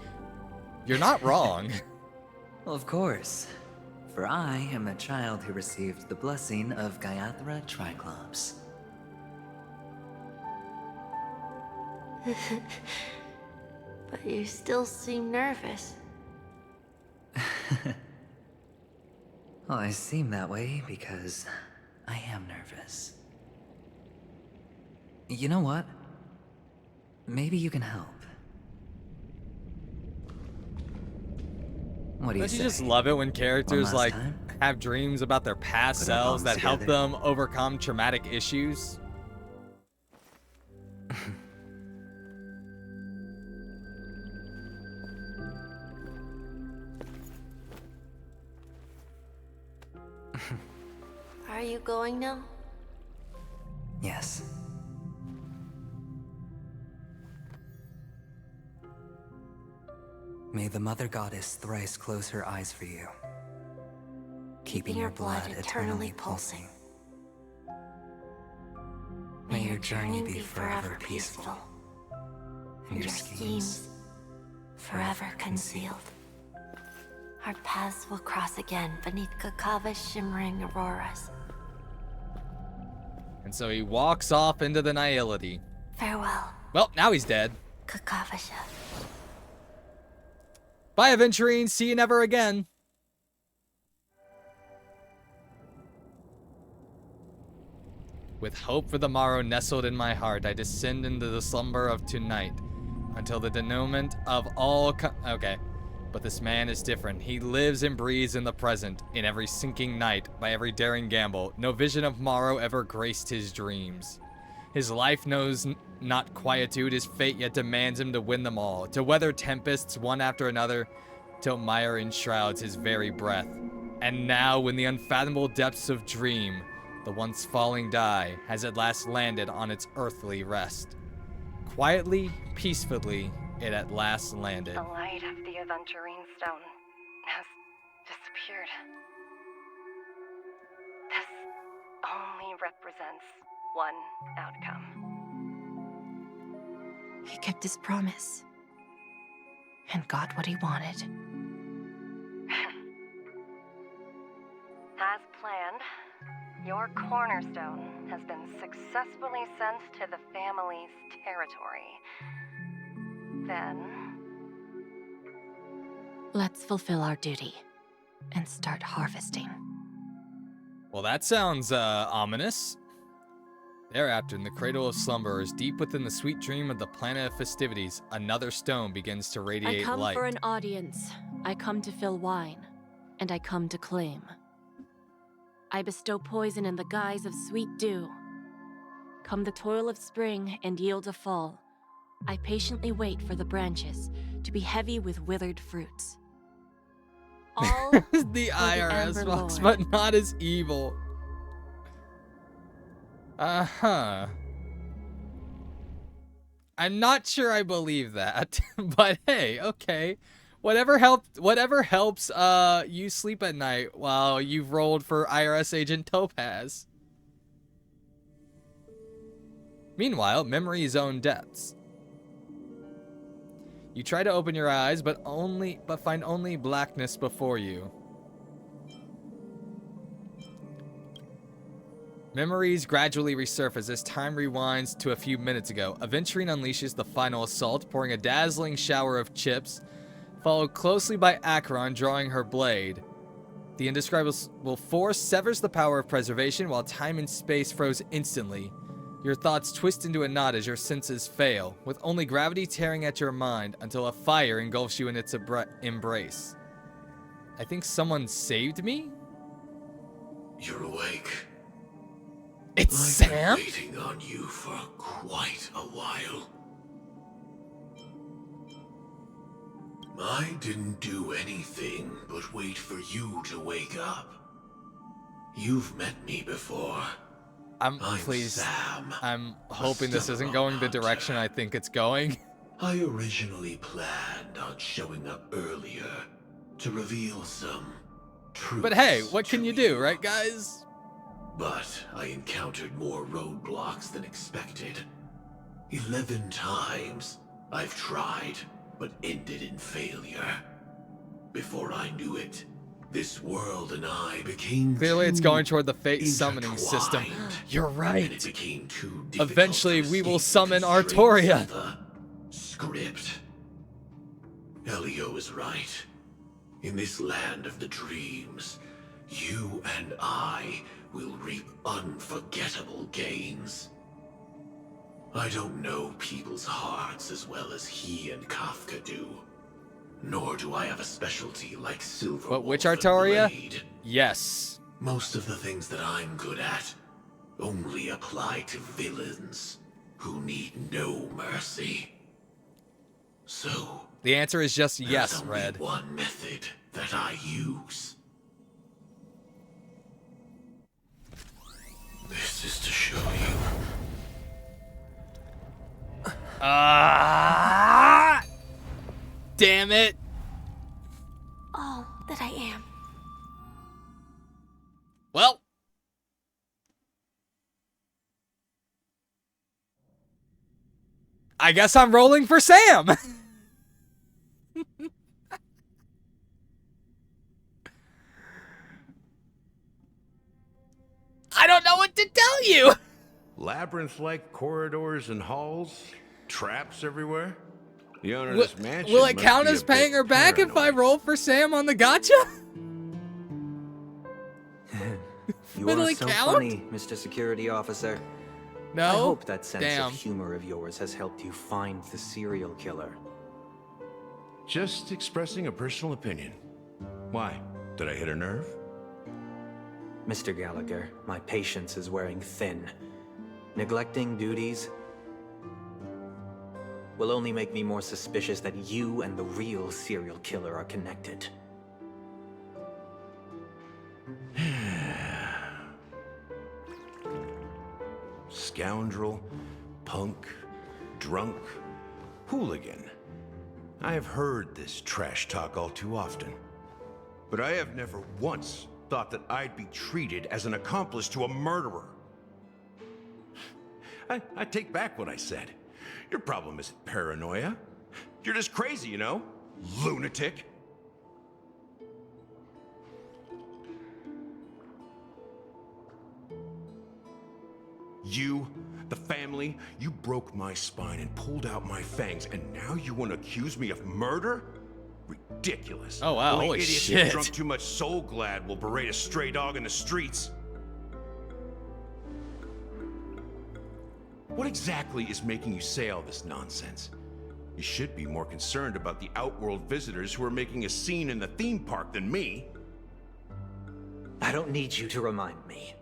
You're not wrong. Well, of course. For I am the child who received the blessing of Gaiathra Triclops. But you still seem nervous. Well, I seem that way because I am nervous. You know what? Maybe you can help. What do you Don't you say? just love it when characters last like time? have dreams about their past Put our selves that bones help together. them overcome traumatic issues? Are you going now? Yes. May the Mother Goddess thrice close her eyes for you, keeping your blood eternally pulsing. May your journey be forever peaceful, and your schemes forever concealed. Our paths will cross again beneath Kakava's shimmering auroras. And so he walks off into the nihility. Farewell, Well, now he's dead. Kakavasha. Bye, Aventurine. See you never again. With hope for the morrow nestled in my heart, I descend into the slumber of tonight until the denouement of all okay. But this man is different. He lives and breathes in the present, in every sinking night, by every daring gamble. No vision of morrow ever graced his dreams. His life knows not quietude. His fate yet demands him to win them all, to weather tempests one after another, till mire enshrouds his very breath. And now, in the unfathomable depths of dream, the once falling die has at last landed on its earthly rest. Quietly, peacefully, it at last landed. The light of the Aventurine Stone has disappeared. This only represents one outcome. He kept his promise. And got what he wanted. As planned, your cornerstone has been successfully sent to the family's territory. Then... Let's fulfill our duty and start harvesting. Well, that sounds, ominous. Thereafter, in the cradle of slumberers, deep within the sweet dream of the planet of festivities, another stone begins to radiate I come light. for an audience. I come to fill wine. And I come to claim. I bestow poison in the guise of sweet dew. Come the toil of spring and yield a fall, I patiently wait for the branches to be heavy with withered fruits. All The for IRS Amber box, Lord. but not as evil. Uh-huh. I'm not sure I believe that, but hey, okay. Whatever helps you sleep at night while you've rolled for IRS agent Topaz. Meanwhile, memory zone depths. You try to open your eyes, but find only blackness before you. Memories gradually resurface as time rewinds to a few minutes ago. Aventurine unleashes the final assault, pouring a dazzling shower of chips, followed closely by Acheron drawing her blade. The indescribable force severs the power of preservation while time and space froze instantly. Your thoughts twist into a knot as your senses fail, with only gravity tearing at your mind until a fire engulfs you in its embrace. I think someone saved me? You're awake. It's I've Sam? been waiting on you for quite a while. I didn't do anything but wait for you to wake up. You've met me before. I'm Sam. I'm hoping this isn't going the direction I think it's going. I originally planned on showing up earlier to reveal some truths. But hey, what can you do, right, guys? But I encountered more roadblocks than expected. 11 times I've tried, but ended in failure. Before I knew it, this world and I became Clearly it's going toward the fate summoning system. You're right. And it became too difficult Eventually to we will escape the summon constraints Artoria. of the script. Elio is right. In this land of the dreams, you and I will reap unforgettable gains. I don't know people's hearts as well as he and Kafka do. Nor do I have a specialty like Silver. But which Wolf and Artoria? Blade. Yes. Most of the things that I'm good at only apply to villains who need no mercy. So, The answer is just there's yes, only Red. one method that I use. This is to show you. Damn it. All that I am. Well. I guess I'm rolling for Sam. I don't know what to tell you. Labyrinth-like corridors and halls, traps everywhere. The owner of this mansion Will it must count be as a paying bit her back if I paranoid. roll for Sam on the gotcha? You Will are it so count? funny, Mr. Security Officer. No? I hope that sense Damn. of humor of yours has helped you find the serial killer. Just expressing a personal opinion. Why? Did I hit a nerve? Mr. Gallagher, my patience is wearing thin. Neglecting duties will only make me more suspicious that you and the real serial killer are connected. Scoundrel, punk, drunk, hooligan. I have heard this trash talk all too often. But I have never once thought that I'd be treated as an accomplice to a murderer. I take back what I said. Your problem isn't paranoia. You're just crazy, you know? Lunatic. You, the family, you broke my spine and pulled out my fangs, and now you want to accuse me of murder? Ridiculous. Oh, wow, Only holy idiots shit. who drunk too much Soul Glad will berate a stray dog in the streets. What exactly is making you say all this nonsense? You should be more concerned about the Outworld visitors who are making a scene in the theme park than me. I don't need you to remind me.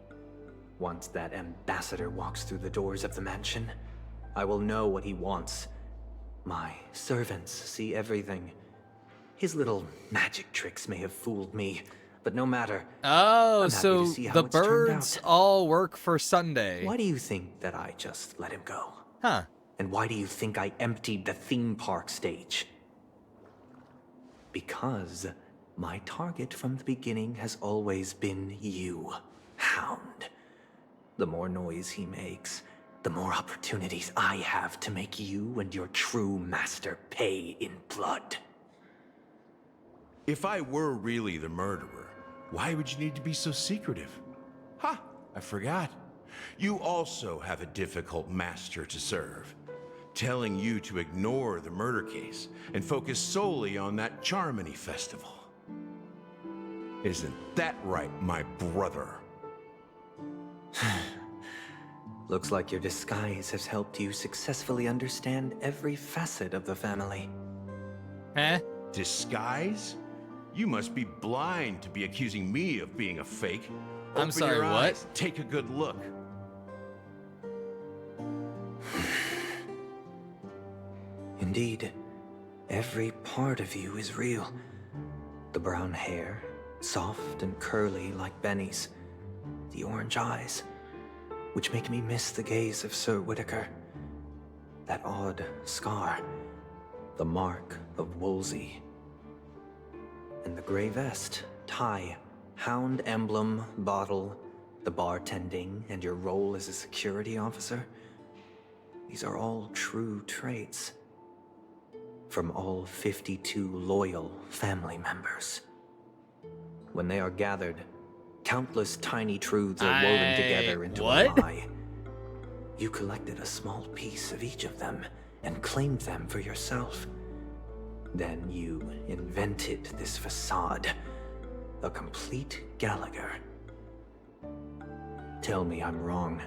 Once that ambassador walks through the doors of the mansion, I will know what he wants. My servants see everything. His little magic tricks may have fooled me, but no matter. Oh, I'm happy so to see how the it's turned birds out. all work for Sunday. Why do you think that I just let him go? Huh. And why do you think I emptied the theme park stage? Because my target from the beginning has always been you, Hound. The more noise he makes, the more opportunities I have to make you and your true master pay in blood. If I were really the murderer, why would you need to be so secretive? Ha! I forgot. You also have a difficult master to serve, telling you to ignore the murder case and focus solely on that Charmony festival. Isn't that right, my brother? Looks like your disguise has helped you successfully understand every facet of the family. Huh? Disguise? You must be blind to be accusing me of being a fake. I'm Open sorry, your what? eyes, take a good look. Indeed, every part of you is real. The brown hair, soft and curly like Benny's. The orange eyes, which make me miss the gaze of Sir Whitaker. That odd scar, the mark of Wolsey. And the gray vest, tie, hound emblem, bottle, the bartending, and your role as a security officer. These are all true traits. From all 52 loyal family members. When they are gathered, countless tiny truths are woven together into a lie. You collected a small piece of each of them and claimed them for yourself. Then you invented this facade, a complete Gallagher. Tell me I'm wrong.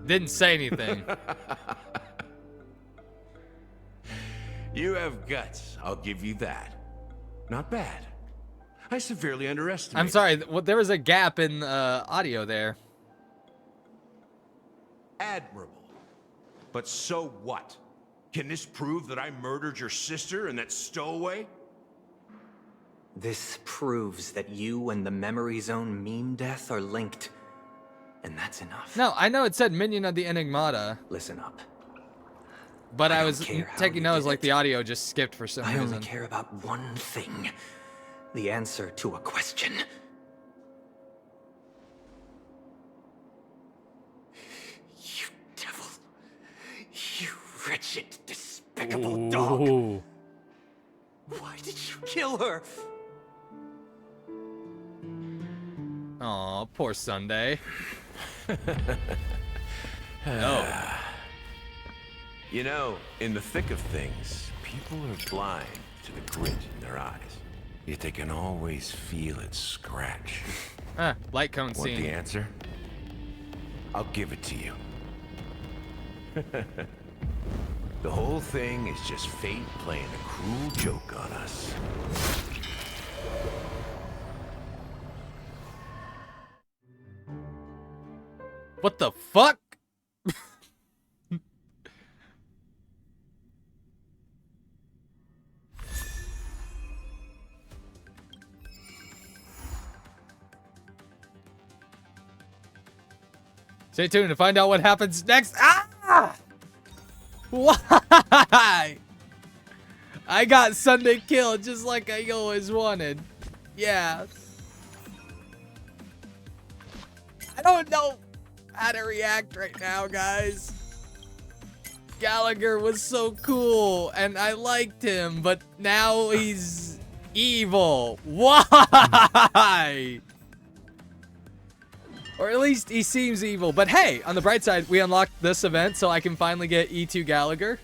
Didn't say anything. You have guts, I'll give you that. Not bad. I severely underestimated. I'm sorry, there was a gap in audio there. Admirable. But so what? Can this prove that I murdered your sister and that stowaway? This proves that you and the Memory Zone meme death are linked. And that's enough. No, I know it said Minion of the Enigmata. Listen up. But I was taking notes like the audio just skipped for some reason. I only care about one thing. The answer to a question. You devil. You wretched, despicable dog. Why did you kill her? Aw, poor Sunday. Oh. You know, in the thick of things, people are blind to the grit in their eyes. Yet they can always feel it scratch. Light cone scene. Want the answer? I'll give it to you. The whole thing is just fate playing a cruel joke on us. What the fuck? Stay tuned to find out what happens next. Ah! Why? I got Sunday killed just like I always wanted. Yeah. I don't know how to react right now, guys. Gallagher was so cool and I liked him, but now he's evil. Why? Or at least he seems evil. But hey, on the bright side, we unlocked this event so I can finally get E2 Gallagher.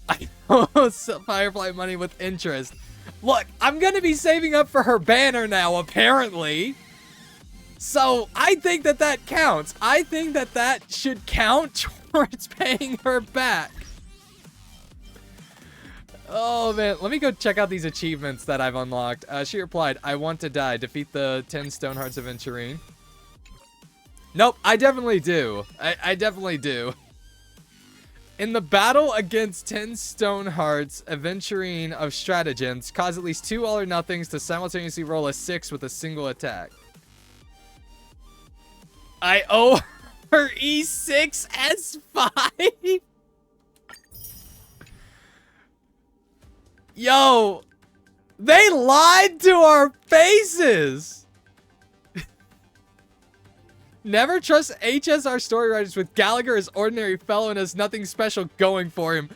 I almost Firefly money with interest. Look, I'm going to be saving up for her banner now, apparently. So I think that that counts. I think that that should count towards paying her back. Oh, man. Let me go check out these achievements that I've unlocked. She replied, I want to die. Defeat the 10 Stonehearts Aventurine. Nope, I definitely do. I definitely do. In the battle against 10 Stonehearts Aventurine of Stratagems, cause at least 2 all-or-nothings to simultaneously roll a 6 with a single attack. I owe her E6 S5? Yo, they lied to our faces. Never trust HSR story writers with Gallagher as ordinary fellow and has nothing special going for him.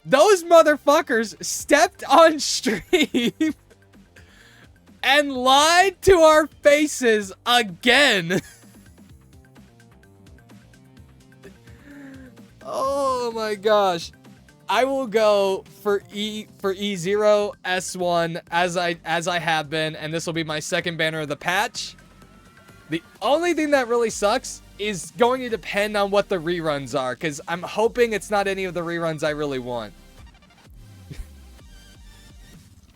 Those motherfuckers stepped on stream and lied to our faces again. Oh my gosh. I will go for E0 S1 as I have been, and this will be my second banner of the patch. The only thing that really sucks is going to depend on what the reruns are, because I'm hoping it's not any of the reruns I really want.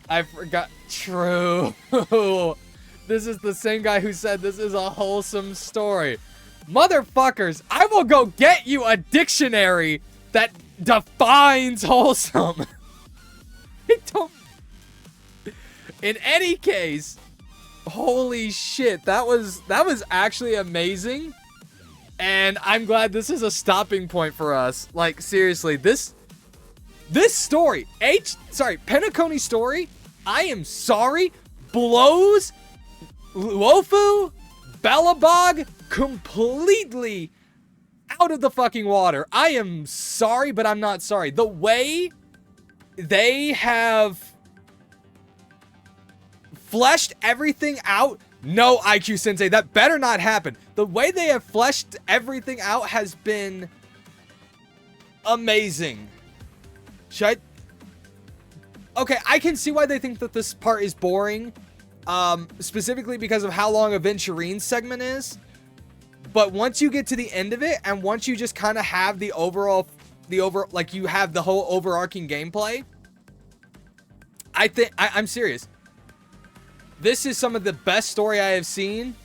I forgot. True. This is the same guy who said this is a wholesome story. Motherfuckers, I will go get you a dictionary that defines wholesome. I don't... In any case, holy shit, that was actually amazing. And I'm glad this is a stopping point for us. Like, seriously, this story, Penacony story, I am sorry, blows Luofu, Belobog completely out of the fucking water. I am sorry, but I'm not sorry. The way they have fleshed everything out, no, IQ Sensei, that better not happen. The way they have fleshed everything out has been amazing. Should I... Okay, I can see why they think that this part is boring. Specifically because of how long Aventurine's segment is. But once you get to the end of it, and once you just kind of have like you have the whole overarching gameplay, I'm serious. This is some of the best story I have seen,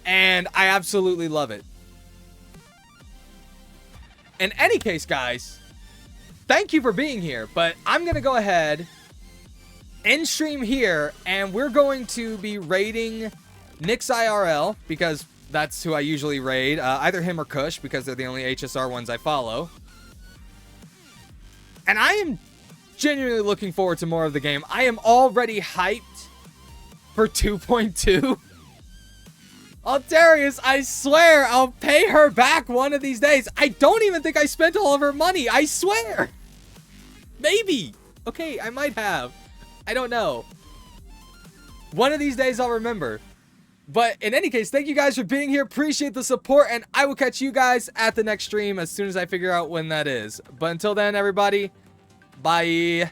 and I absolutely love it. In any case, guys, thank you for being here, but I'm going to go ahead, end stream here, and we're going to be raiding Nyx IRL, because that's who I usually raid. Either him or Kush, because they're the only HSR ones I follow. And I am genuinely looking forward to more of the game. I am already hyped for 2.2. Altarius, I swear I'll pay her back one of these days. I don't even think I spent all of her money. I swear. Maybe. Okay, I might have. I don't know. One of these days I'll remember. But in any case, thank you guys for being here. Appreciate the support, and I will catch you guys at the next stream as soon as I figure out when that is. But until then, everybody, bye.